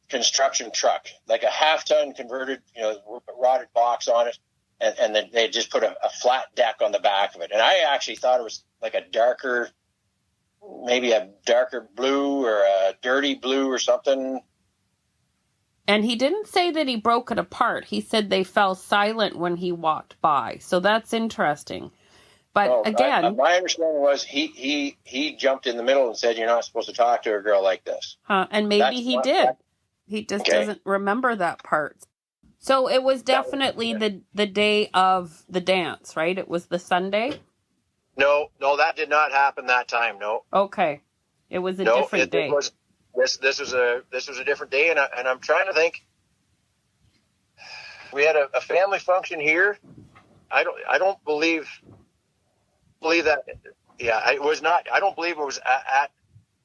construction truck, like a half-ton converted, rotted box on it. And then they just put a flat deck on the back of it. And I actually thought it was like maybe a darker blue or a dirty blue or something. And he didn't say that he broke it apart. He said they fell silent when he walked by. So that's interesting. But again, my understanding was he jumped in the middle and said, you're not supposed to talk to a girl like this. And maybe he did. He just doesn't remember that part. So it was definitely the day of the dance, right? It was the Sunday? No, that did not happen that time. No. Okay. It was a different day. This was a different day, and I'm trying to think. We had a family function here. I don't believe that. Yeah, it was not. I don't believe it was at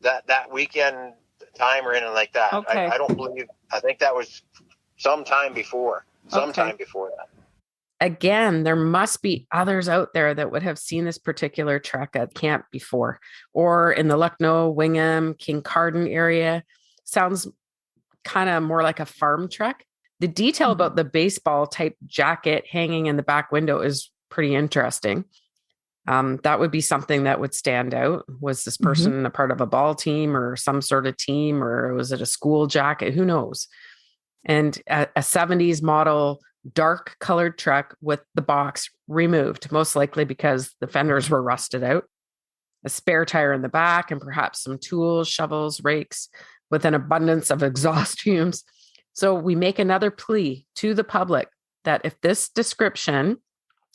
that weekend time or anything like that. Okay. I don't believe. I think that was sometime before. Sometime before that. Again, there must be others out there that would have seen this particular truck at camp before, or in the Lucknow, Wingham, Kincardine area. Sounds kind of more like a farm truck. The detail about the baseball type jacket hanging in the back window is pretty interesting. That would be something that would stand out. Was this person a part of a ball team or some sort of team, or was it a school jacket? Who knows? And a 70s model dark colored truck with the box removed, most likely because the fenders were rusted out, a spare tire in the back, and perhaps some tools, shovels, rakes, with an abundance of exhaust fumes. So we make another plea to the public that if this description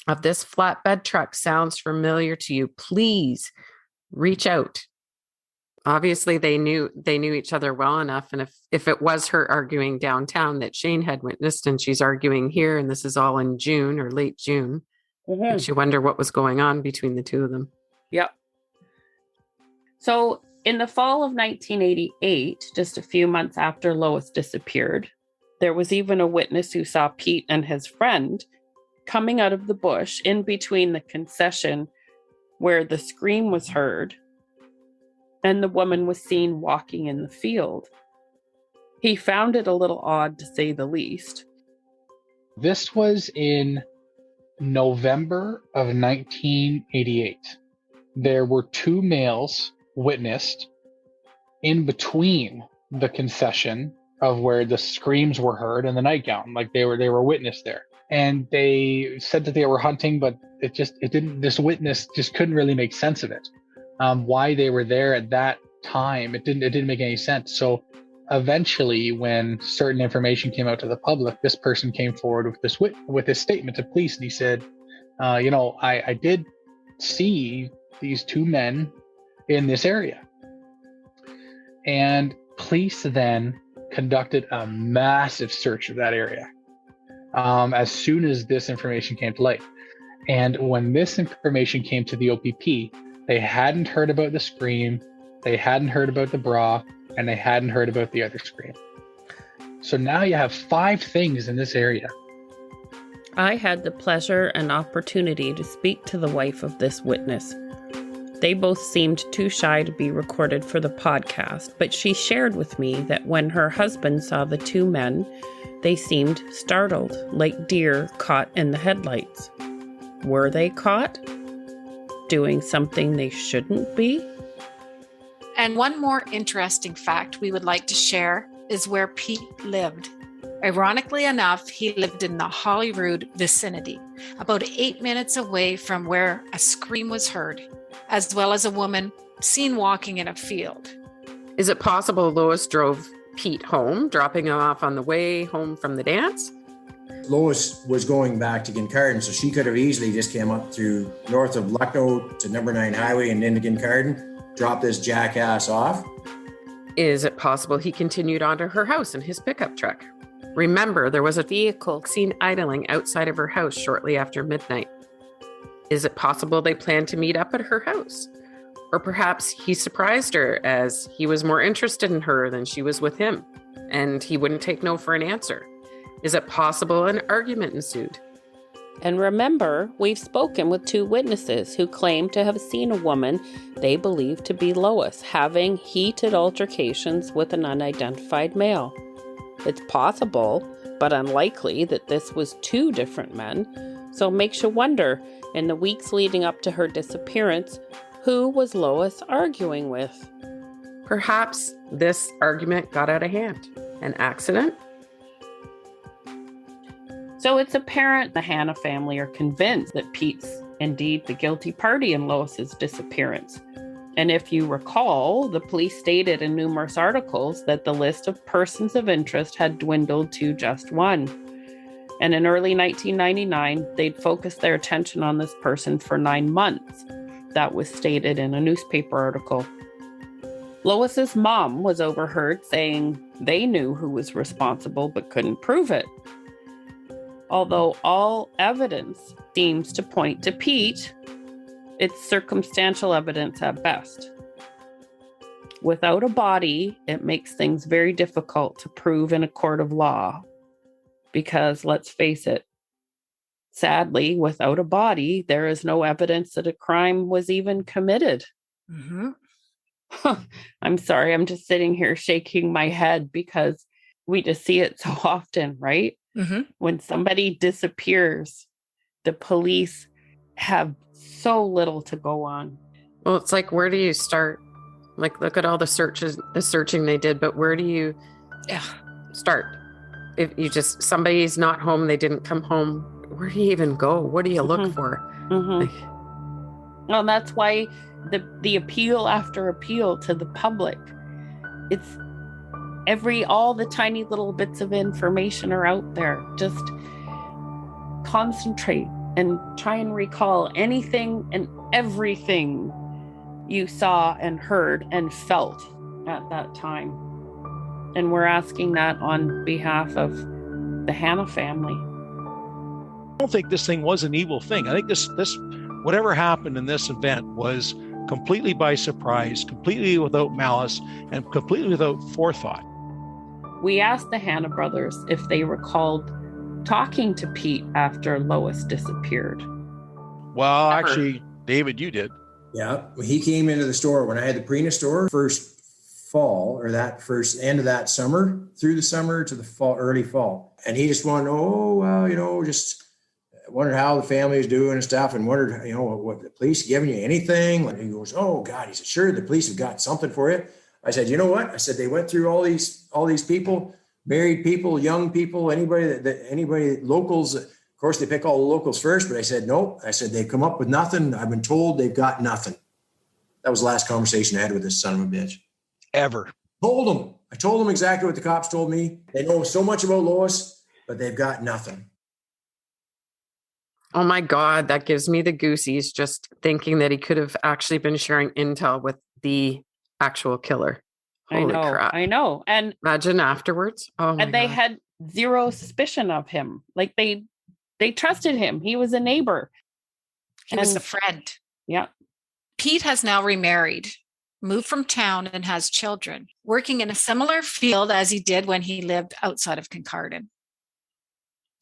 of this flatbed truck sounds familiar to you, please reach out. Obviously, they knew each other well enough. And if it was her arguing downtown that Shane had witnessed, and she's arguing here, and this is all in June or late June, makes you wonder what was going on between the two of them. Yep. So in the fall of 1988, just a few months after Lois disappeared, there was even a witness who saw Pete and his friend coming out of the bush in between the concession where the scream was heard and the woman was seen walking in the field. He found it a little odd, to say the least. This was in November of 1988. There were 2 males witnessed in between the concession of where the screams were heard and the nightgown. Like they were witnessed there. And they said that they were hunting, but this witness just couldn't really make sense of it. Why they were there at that time, it didn't make any sense. So eventually, when certain information came out to the public, this person came forward with this statement to police, and he said, I did see these 2 men in this area. And police then conducted a massive search of that area as soon as this information came to light. And when this information came to the OPP, they hadn't heard about the scream, they hadn't heard about the bra, and they hadn't heard about the other scream. So now you have 5 things in this area. I had the pleasure and opportunity to speak to the wife of this witness. They both seemed too shy to be recorded for the podcast, but she shared with me that when her husband saw the 2 men, they seemed startled, like deer caught in the headlights. Were they caught? Doing something they shouldn't be? And one more interesting fact we would like to share is where Pete lived. Ironically enough, he lived in the Holyrood vicinity, about 8 minutes away from where a scream was heard, as well as a woman seen walking in a field. Is it possible Lois drove Pete home, dropping him off on the way home from the dance? Lois was going back to Kincardine, so she could have easily just came up through north of Lucknow to number 9 highway and into Kincardine, dropped this jackass off. Is it possible he continued on to her house in his pickup truck? Remember, there was a vehicle seen idling outside of her house shortly after midnight. Is it possible they planned to meet up at her house? Or perhaps he surprised her as he was more interested in her than she was with him, and he wouldn't take no for an answer. Is it possible an argument ensued? And remember, we've spoken with 2 witnesses who claim to have seen a woman they believe to be Lois having heated altercations with an unidentified male. It's possible, but unlikely, that this was 2 different men, so it makes you wonder, in the weeks leading up to her disappearance, who was Lois arguing with? Perhaps this argument got out of hand. An accident? So it's apparent the Hanna family are convinced that Pete's indeed the guilty party in Lois's disappearance. And if you recall, the police stated in numerous articles that the list of persons of interest had dwindled to just 1. And in early 1999, they'd focused their attention on this person for 9 months. That was stated in a newspaper article. Lois's mom was overheard saying they knew who was responsible but couldn't prove it. Although all evidence seems to point to Pete, it's circumstantial evidence at best. Without a body, it makes things very difficult to prove in a court of law. Because let's face it, sadly, without a body, there is no evidence that a crime was even committed. Mm-hmm. I'm sorry, I'm just sitting here shaking my head because we just see it so often, right? Mm-hmm. When somebody disappears, the police have so little to go on. Well, it's like, where do you start? Like, look at all the searching they did, but where do you start? If you just, somebody's not home, they didn't come home, where do you even go? What do you look for? Mm-hmm. Well, that's why the appeal after appeal to the public, it's all the tiny little bits of information are out there. Just concentrate and try and recall anything and everything you saw and heard and felt at that time. And we're asking that on behalf of the Hanna family. I don't think this thing was an evil thing. I think this whatever happened in this event was completely by surprise, completely without malice, and completely without forethought. We asked the Hanna brothers if they recalled talking to Pete after Lois disappeared. Well, actually, David, you did. Yeah, he came into the store when I had the Prina store first fall, or that first end of that summer, through the summer to the fall, early fall. And he just wanted to know, just wondered how the family was doing and stuff, and wondered, what the police giving you anything? And he goes, oh God, he said, sure, the police have got something for you. I said, you know what? I said, they went through all these people, married people, young people, anybody, locals. Of course, they pick all the locals first, but I said, nope. I said, they've come up with nothing. I've been told they've got nothing. That was the last conversation I had with this son of a bitch. Ever. I told them exactly what the cops told me. They know so much about Lois, but they've got nothing. Oh my God, that gives me the goosies just thinking that he could have actually been sharing intel with the actual killer. Holy crap. I know. And imagine afterwards. Oh my and they God. had zero suspicion of him. Like they trusted him. He was a neighbor. He was a friend. Yeah. Pete has now remarried, moved from town, and has children, working in a similar field as he did when he lived outside of Kincardine.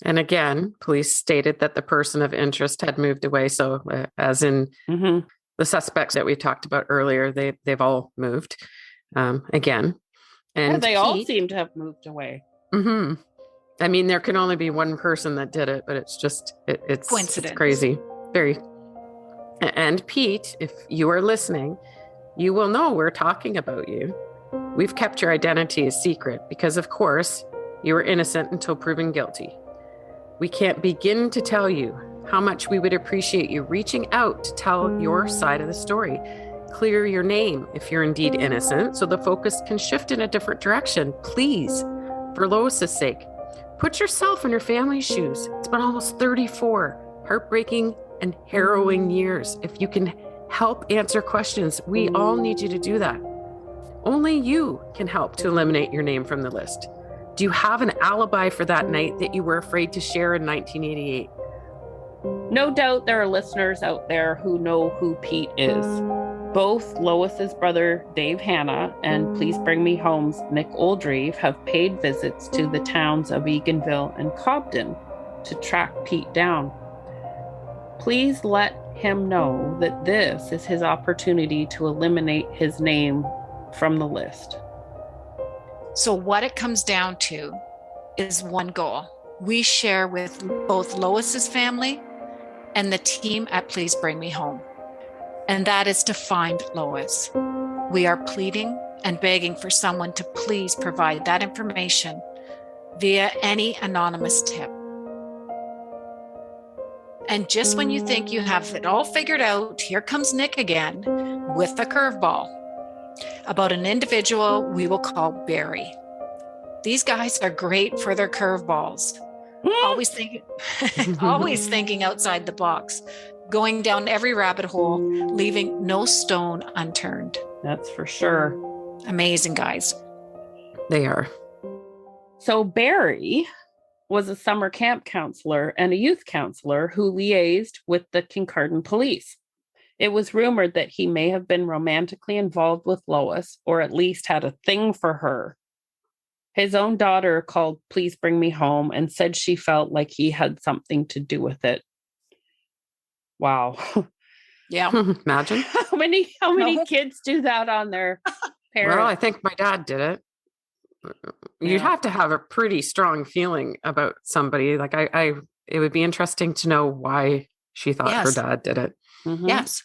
And again, police stated that the person of interest had moved away. So as in the suspects that we talked about earlier, they've all moved again. And they all seem to have moved away. I mean, there can only be one person that did it, but it's just, it's coincidence. It's crazy. Very. And Pete, if you are listening, you will know we're talking about you. We've kept your identity a secret because, of course, you were innocent until proven guilty. We can't begin to tell you how much we would appreciate you reaching out to tell your side of the story. Clear your name if you're indeed innocent so the focus can shift in a different direction. Please, for Lois's sake, put yourself in her family's shoes. It's been almost 34 heartbreaking and harrowing years. If you can help answer questions, we all need you to do that. Only you can help to eliminate your name from the list. Do you have an alibi for that night that you were afraid to share in 1988? No doubt there are listeners out there who know who Pete is. Both Lois's brother, Dave Hanna, and Please Bring Me Home's Nick Oldreeve have paid visits to the towns of Eganville and Cobden to track Pete down. Please let him know that this is his opportunity to eliminate his name from the list. So what it comes down to is one goal. We share with both Lois's family and the team at Please Bring Me Home. And that is to find Lois. We are pleading and begging for someone to please provide that information via any anonymous tip. And just when you think you have it all figured out, here comes Nick again with a curveball about an individual we will call Barry. These guys are great for their curveballs. Always thinking outside the box, going down every rabbit hole, leaving no stone unturned. That's for sure. Amazing guys. They are. So Barry was a summer camp counselor and a youth counselor who liaised with the Kincardine police. It was rumored that he may have been romantically involved with Lois, or at least had a thing for her. His own daughter called Please Bring Me Home and said she felt like he had something to do with it. Wow. Yeah. Imagine. How many kids do that on their parents? Well, I think my dad did it. You'd have to have a pretty strong feeling about somebody. Like it would be interesting to know why she thought her dad did it. Mm-hmm. Yes.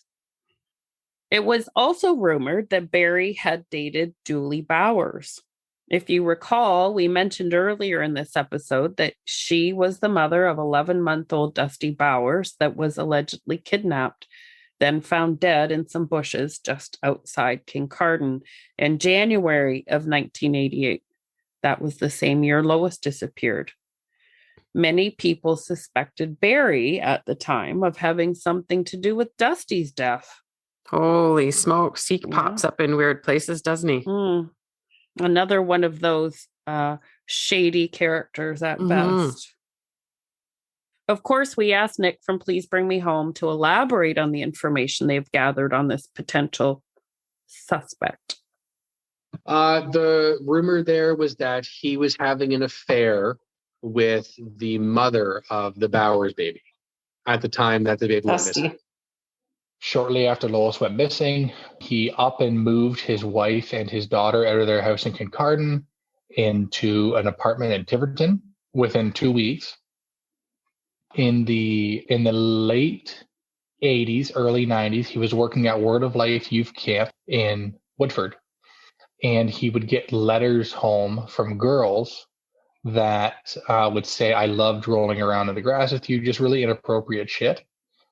It was also rumored that Barry had dated Julie Bowers. If you recall, we mentioned earlier in this episode that she was the mother of 11-month-old Dusty Bowers that was allegedly kidnapped, then found dead in some bushes just outside Kincardine in January of 1988. That was the same year Lois disappeared. Many people suspected Barry at the time of having something to do with Dusty's death. Holy smokes. He pops up in weird places, doesn't he? Another one of those shady characters at best. Of course, we asked Nick from Please Bring Me Home to elaborate on the information they've gathered on this potential suspect. The rumor there was that he was having an affair with the mother of the Bowers baby at the time that the baby was missing. Shortly after Lois went missing, he up and moved his wife and his daughter out of their house in Kincardine into an apartment in Tiverton within 2 weeks. In the late 80s, early 90s, he was working at Word of Life Youth Camp in Woodford. And he would get letters home from girls that would say, I loved rolling around in the grass with you, just really inappropriate shit.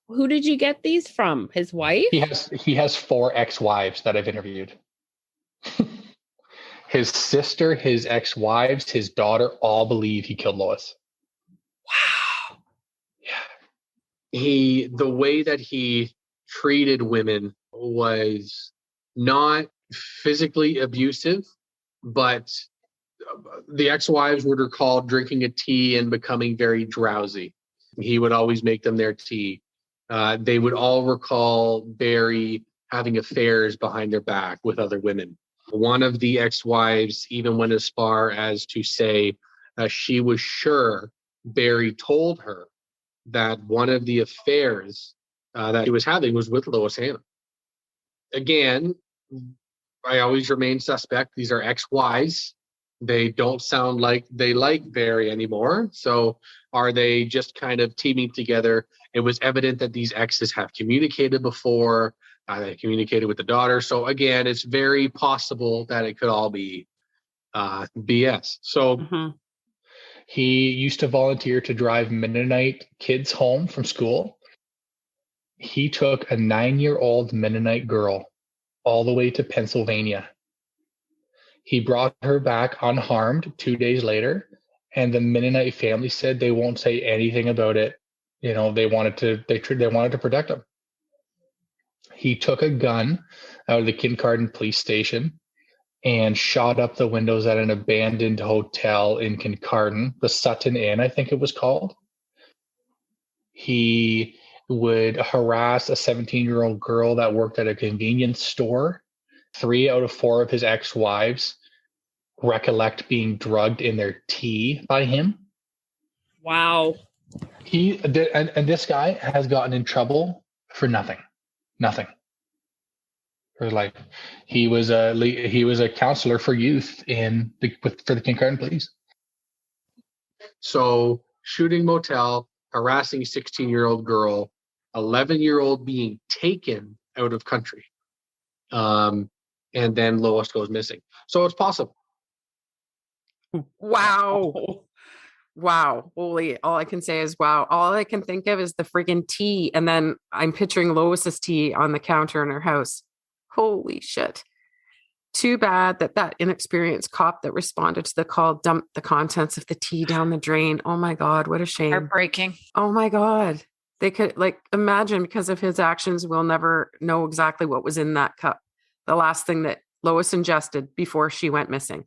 Who did you get these from? His wife? He has 4 ex-wives that I've interviewed. His sister, his ex-wives, his daughter all believe he killed Lois. Wow. Yeah. The way that he treated women was not physically abusive, but the ex-wives would recall drinking a tea and becoming very drowsy. He would always make them their tea. They would all recall Barry having affairs behind their back with other women. One of the ex-wives even went as far as to say she was sure Barry told her that one of the affairs that he was having was with Lois Hanna. Again, I always remain suspect. These are ex-wives. They don't sound like they like Barry anymore. So are they just kind of teaming together? It was evident that these exes have communicated before. They communicated with the daughter. So again, it's very possible that it could all be BS. So he used to volunteer to drive Mennonite kids home from school. He took a 9-year-old Mennonite girl all the way to Pennsylvania. He brought her back unharmed 2 days later, and the Mennonite family said they won't say anything about it. You know, they wanted to protect him. He took a gun out of the Kincardine police station and shot up the windows at an abandoned hotel in Kincardine, the Sutton Inn, I think it was called. He would harass a 17-year-old girl that worked at a convenience store. 3 out of 4 of his ex-wives recollect being drugged in their tea by him. Wow. And this guy has gotten in trouble for nothing. For like, he was a counselor for youth for the Kincardine police. So shooting motel, harassing 16-year-old girl, 11-year-old being taken out of country. And then Lois goes missing. So it's possible. Wow. Wow. Holy, all I can say is wow. All I can think of is the friggin' tea. And then I'm picturing Lois's tea on the counter in her house. Holy shit. Too bad that inexperienced cop that responded to the call dumped the contents of the tea down the drain. Oh my God, what a shame. Heartbreaking. Oh my God. They could imagine, because of his actions, we'll never know exactly what was in that cup. The last thing that Lois ingested before she went missing.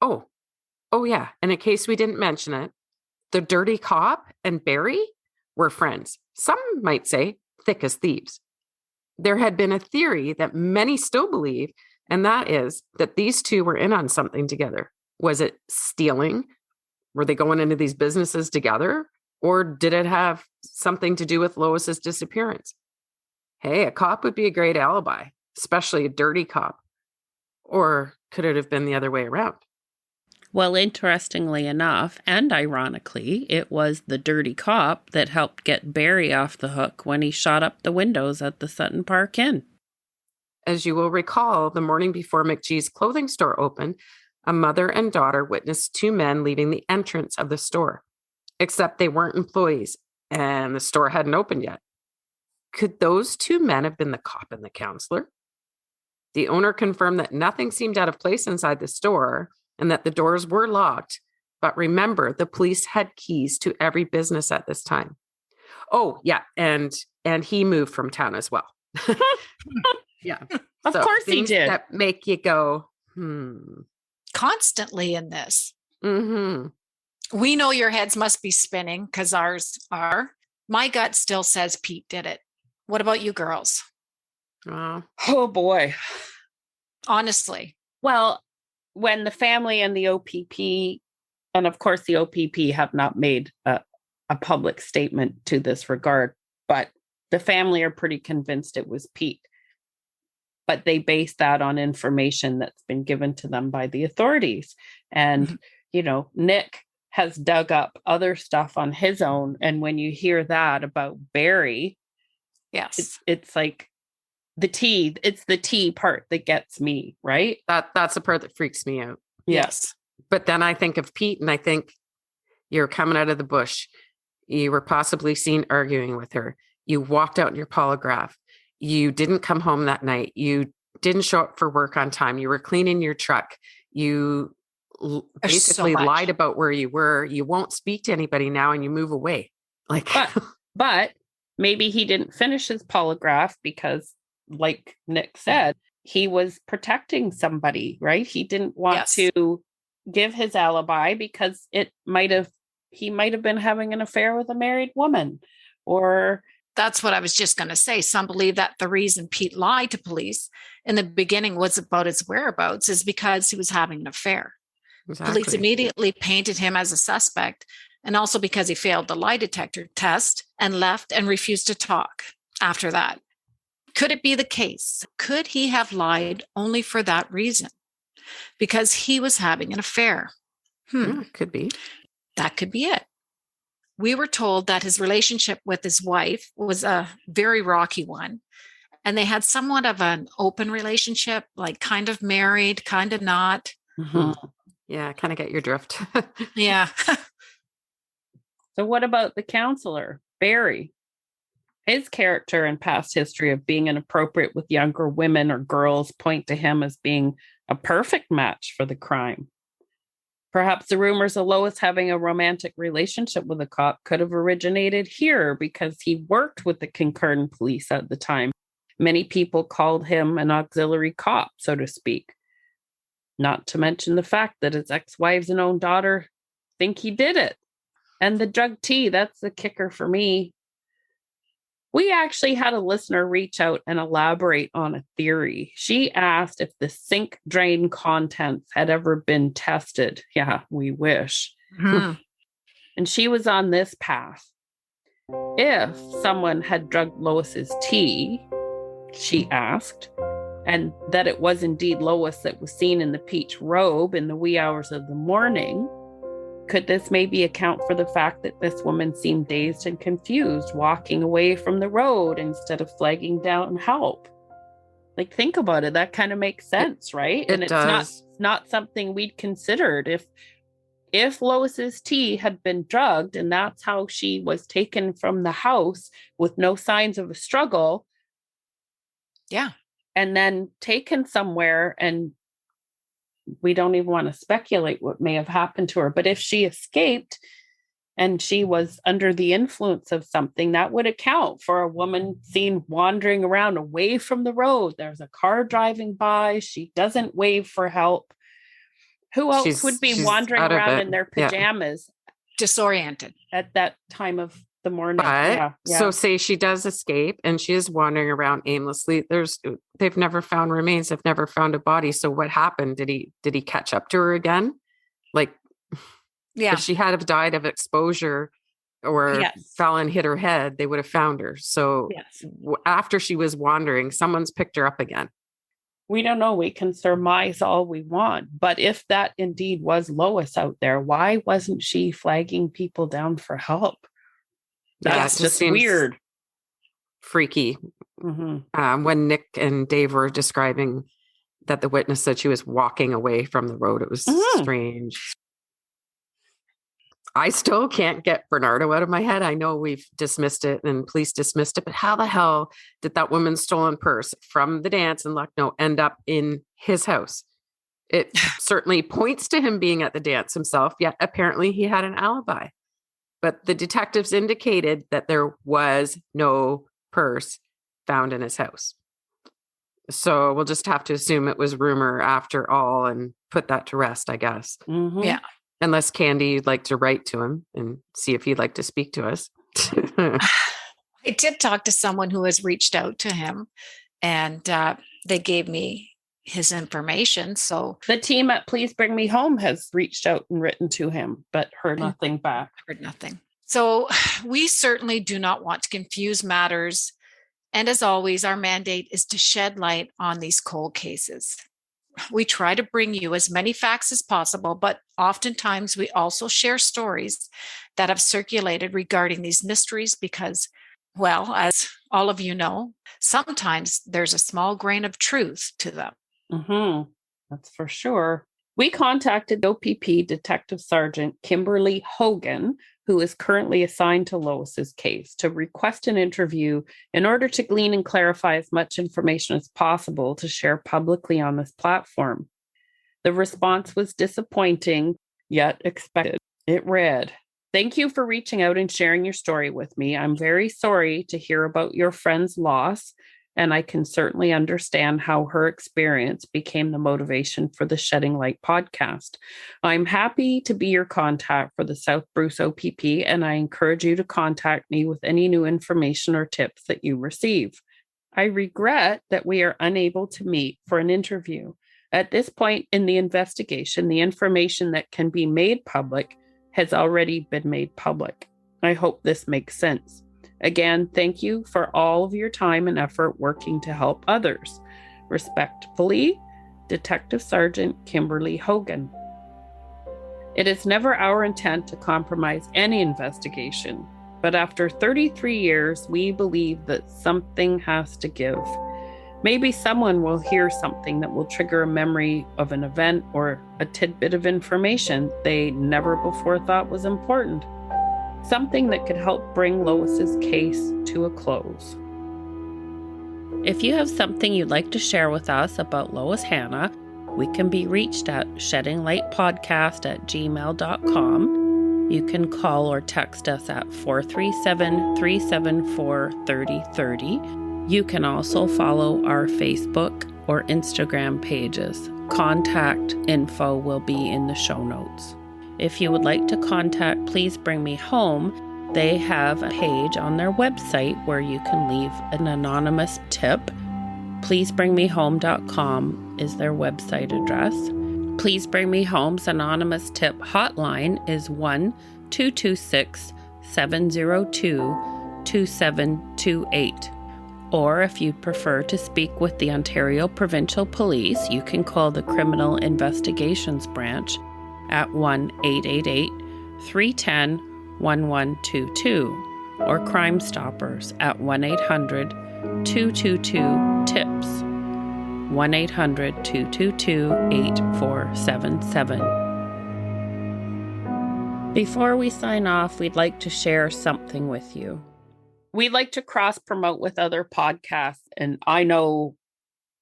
Oh yeah. And in case we didn't mention it, the dirty cop and Barry were friends. Some might say thick as thieves. There had been a theory that many still believe, and that is that these two were in on something together. Was it stealing? Were they going into these businesses together? Or did it have something to do with Lois's disappearance? Hey, a cop would be a great alibi, especially a dirty cop. Or could it have been the other way around? Well, interestingly enough, and ironically, it was the dirty cop that helped get Barry off the hook when he shot up the windows at the Sutton Park Inn. As you will recall, the morning before McGee's clothing store opened, a mother and daughter witnessed 2 men leaving the entrance of the store, except they weren't employees and the store hadn't opened yet. Could those 2 men have been the cop and the counselor? The owner confirmed that nothing seemed out of place inside the store and that the doors were locked. But remember, the police had keys to every business at this time. Oh, yeah. And he moved from town as well. Yeah. Of course he did. That make you go, Constantly in this. Mm-hmm. We know your heads must be spinning because ours are. My gut still says Pete did it. What about you girls? Oh, boy. Honestly. Well, when the family and the OPP, and of course the OPP have not made a public statement to this regard, but The family are pretty convinced it was Pete, but they base that on information that's been given to them by the authorities. And, Nick has dug up other stuff on his own. And when you hear that about Barry, yes, it's like it's the T part that gets me, right? That's the part that freaks me out. Yes. But then I think of Pete and I think you're coming out of the bush. You were possibly seen arguing with her. You walked out in your polygraph. You didn't come home that night. You didn't show up for work on time. You were cleaning your truck. You basically lied about where you were. You won't speak to anybody now and you move away. But maybe he didn't finish his polygraph because, like Nick said, he was protecting somebody, right? He didn't want to give his alibi because he might have been having an affair with a married woman, or that's what I was just going to say. Some believe that the reason Pete lied to police in the beginning was about his whereabouts is because he was having an affair. Exactly. Police immediately painted him as a suspect, and also because he failed the lie detector test and left and refused to talk after that. Could it be the case? Could he have lied only for that reason? Because he was having an affair. Could be. That could be it. We were told that his relationship with his wife was a very rocky one. And they had somewhat of an open relationship, like kind of married, kind of not. Mm-hmm. Yeah, kind of get your drift. Yeah. So what about the counselor, Barry? His character and past history of being inappropriate with younger women or girls point to him as being a perfect match for the crime. Perhaps the rumors of Lois having a romantic relationship with a cop could have originated here because he worked with the Kincardine police at the time. Many people called him an auxiliary cop, so to speak. Not to mention the fact that his ex-wives and own daughter think he did it. And the drug tea, that's the kicker for me. We actually had a listener reach out and elaborate on a theory. She asked if the sink drain contents had ever been tested. Yeah, we wish. Mm-hmm. And she was on this path. If someone had drugged Lois's tea, she asked, and that it was indeed Lois that was seen in the peach robe in the wee hours of the morning, could this maybe account for the fact that this woman seemed dazed and confused, walking away from the road instead of flagging down help? Like, think about it. That kind of makes sense, right? And it's not something we'd considered. If Lois's tea had been drugged and that's how she was taken from the house with no signs of a struggle. Yeah. And then taken somewhere, and we don't even want to speculate what may have happened to her. But if she escaped and she was under the influence of something, that would account for a woman seen wandering around away from the road. There's a car driving by. She doesn't wave for help. Who else would be wandering around in their pajamas? Disoriented. At that time of the morning. But so say she does escape and she is wandering around aimlessly. They've never found remains. They've never found a body. So what happened? Did he catch up to her again? Like, if she had have died of exposure or fell and hit her head, they would have found her. So after she was wandering, someone's picked her up again. We don't know. We can surmise all we want. But if that indeed was Lois out there, why wasn't she flagging people down for help? That's just weird. Freaky. Mm-hmm. When Nick and Dave were describing that the witness said she was walking away from the road, it was strange. I still can't get Bernardo out of my head. I know we've dismissed it and police dismissed it, but how the hell did that woman's stolen purse from the dance in Lucknow end up in his house? It certainly points to him being at the dance himself, yet apparently he had an alibi. But the detectives indicated that there was no purse found in his house. So we'll just have to assume it was rumor after all and put that to rest, I guess. Mm-hmm. Yeah. Unless Candy, you'd like to write to him and see if he'd like to speak to us. I did talk to someone who has reached out to him, and they gave me his information. So the team at Please Bring Me Home has reached out and written to him, but heard nothing back. Heard nothing. So we certainly do not want to confuse matters And as always, our mandate is to shed light on these cold cases. We try to bring you as many facts as possible, but oftentimes we also share stories that have circulated regarding these mysteries because, well, as all of you know, sometimes there's a small grain of truth to them. Mm-hmm. That's for sure. We contacted OPP Detective Sergeant Kimberly Hogan, who is currently assigned to Lois's case, to request an interview in order to glean and clarify as much information as possible to share publicly on this platform. The response was disappointing, yet expected. It read, "Thank you for reaching out and sharing your story with me. I'm very sorry to hear about your friend's loss, and I can certainly understand how her experience became the motivation for the Shedding Light podcast. I'm happy to be your contact for the South Bruce OPP, and I encourage you to contact me with any new information or tips that you receive. I regret that we are unable to meet for an interview. At this point in the investigation, the information that can be made public has already been made public. I hope this makes sense. Again, thank you for all of your time and effort working to help others. Respectfully, Detective Sergeant Kimberly Hogan." It is never our intent to compromise any investigation, but after 33 years, we believe that something has to give. Maybe someone will hear something that will trigger a memory of an event or a tidbit of information they never before thought was important. Something that could help bring Lois's case to a close. If you have something you'd like to share with us about Lois Hanna, we can be reached at sheddinglightpodcast@gmail.com. You can call or text us at 437-374-3030. You can also follow our Facebook or Instagram pages. Contact info will be in the show notes. If you would like to contact Please Bring Me Home, they have a page on their website where you can leave an anonymous tip. PleaseBringMeHome.com is their website address. Please Bring Me Home's anonymous tip hotline is 1-226-702-2728. Or if you prefer to speak with the Ontario Provincial Police, you can call the Criminal Investigations Branch at 1-888-310-1122 or Crime Stoppers at 1-800-222-TIPS, 1-800-222-8477. Before we sign off, we'd like to share something with you. We like to cross-promote with other podcasts, and I know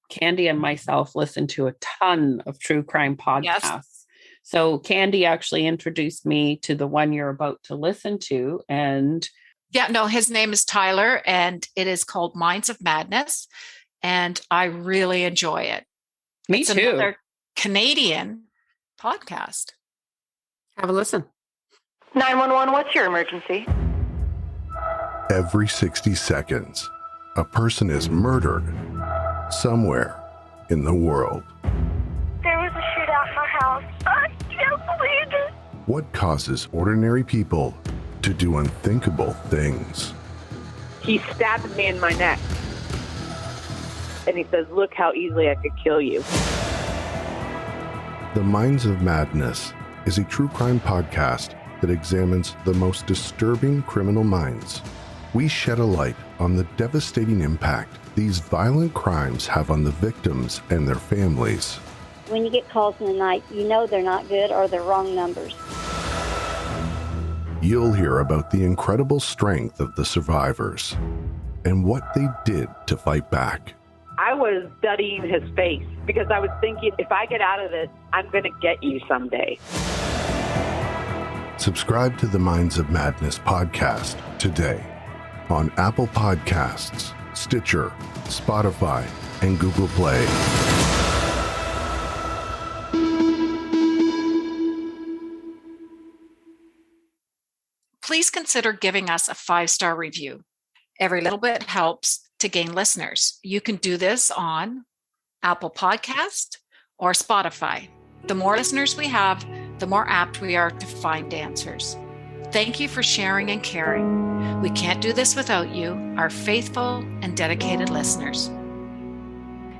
Candy and myself listen to a ton of true crime podcasts. Yes. So Candy actually introduced me to the one you're about to listen to. And yeah, no, his name is Tyler and it is called Minds of Madness. And I really enjoy it. Me too. Another Canadian podcast. Have a listen. 911, what's your emergency? Every 60 seconds, a person is murdered somewhere in the world. There was a shootout in my house. I can't believe it. What causes ordinary people to do unthinkable things? He stabbed me in my neck. And he says, "Look how easily I could kill you." The Minds of Madness is a true crime podcast that examines the most disturbing criminal minds. We shed a light on the devastating impact these violent crimes have on the victims and their families. When you get calls in the night, you know they're not good or they're wrong numbers. You'll hear about the incredible strength of the survivors and what they did to fight back. I was studying his face because I was thinking, if I get out of this, I'm going to get you someday. Subscribe to the Minds of Madness podcast today on Apple Podcasts, Stitcher, Spotify, and Google Play. Please consider giving us a 5-star review. Every little bit helps to gain listeners. You can do this on Apple Podcast or Spotify. The more listeners we have, the more apt we are to find answers. Thank you for sharing and caring. We can't do this without you, our faithful and dedicated listeners.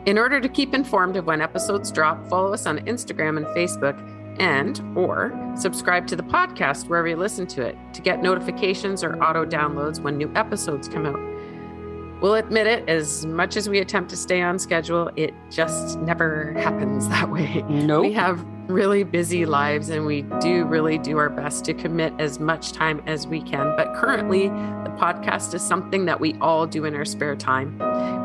In order to keep informed of when episodes drop, follow us on Instagram and Facebook, and or subscribe to the podcast wherever you listen to it to get notifications or auto downloads when new episodes come out. We'll admit it, as much as we attempt to stay on schedule, it just never happens that way. Nope. We have really busy lives, and we really do our best to commit as much time as we can. But currently, the podcast is something that we all do in our spare time.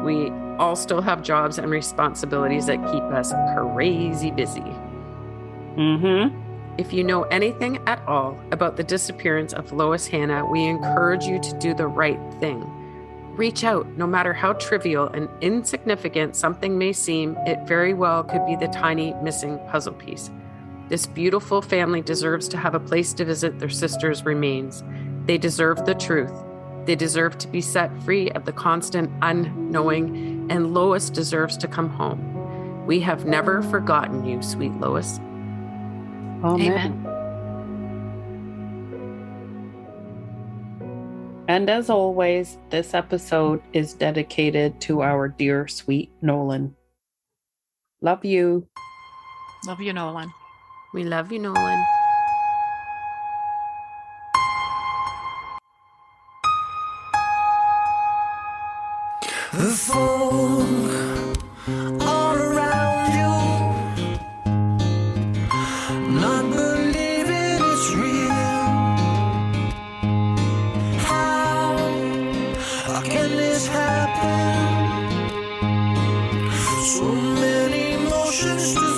We all still have jobs and responsibilities that keep us crazy busy. If you know anything at all about the disappearance of Lois Hanna, we encourage you to do the right thing. Reach out. No matter how trivial and insignificant something may seem, it very well could be the tiny missing puzzle piece. This beautiful family deserves to have a place to visit their sister's remains. They deserve the truth. They deserve to be set free of the constant unknowing, and Lois deserves to come home. We have never forgotten you, sweet Lois. Amen. And as always, this episode is dedicated to our dear, sweet Nolan. Love you. Love you, Nolan. We love you, Nolan. The folk all around you, not believing it's real. How can this happen? So many emotions to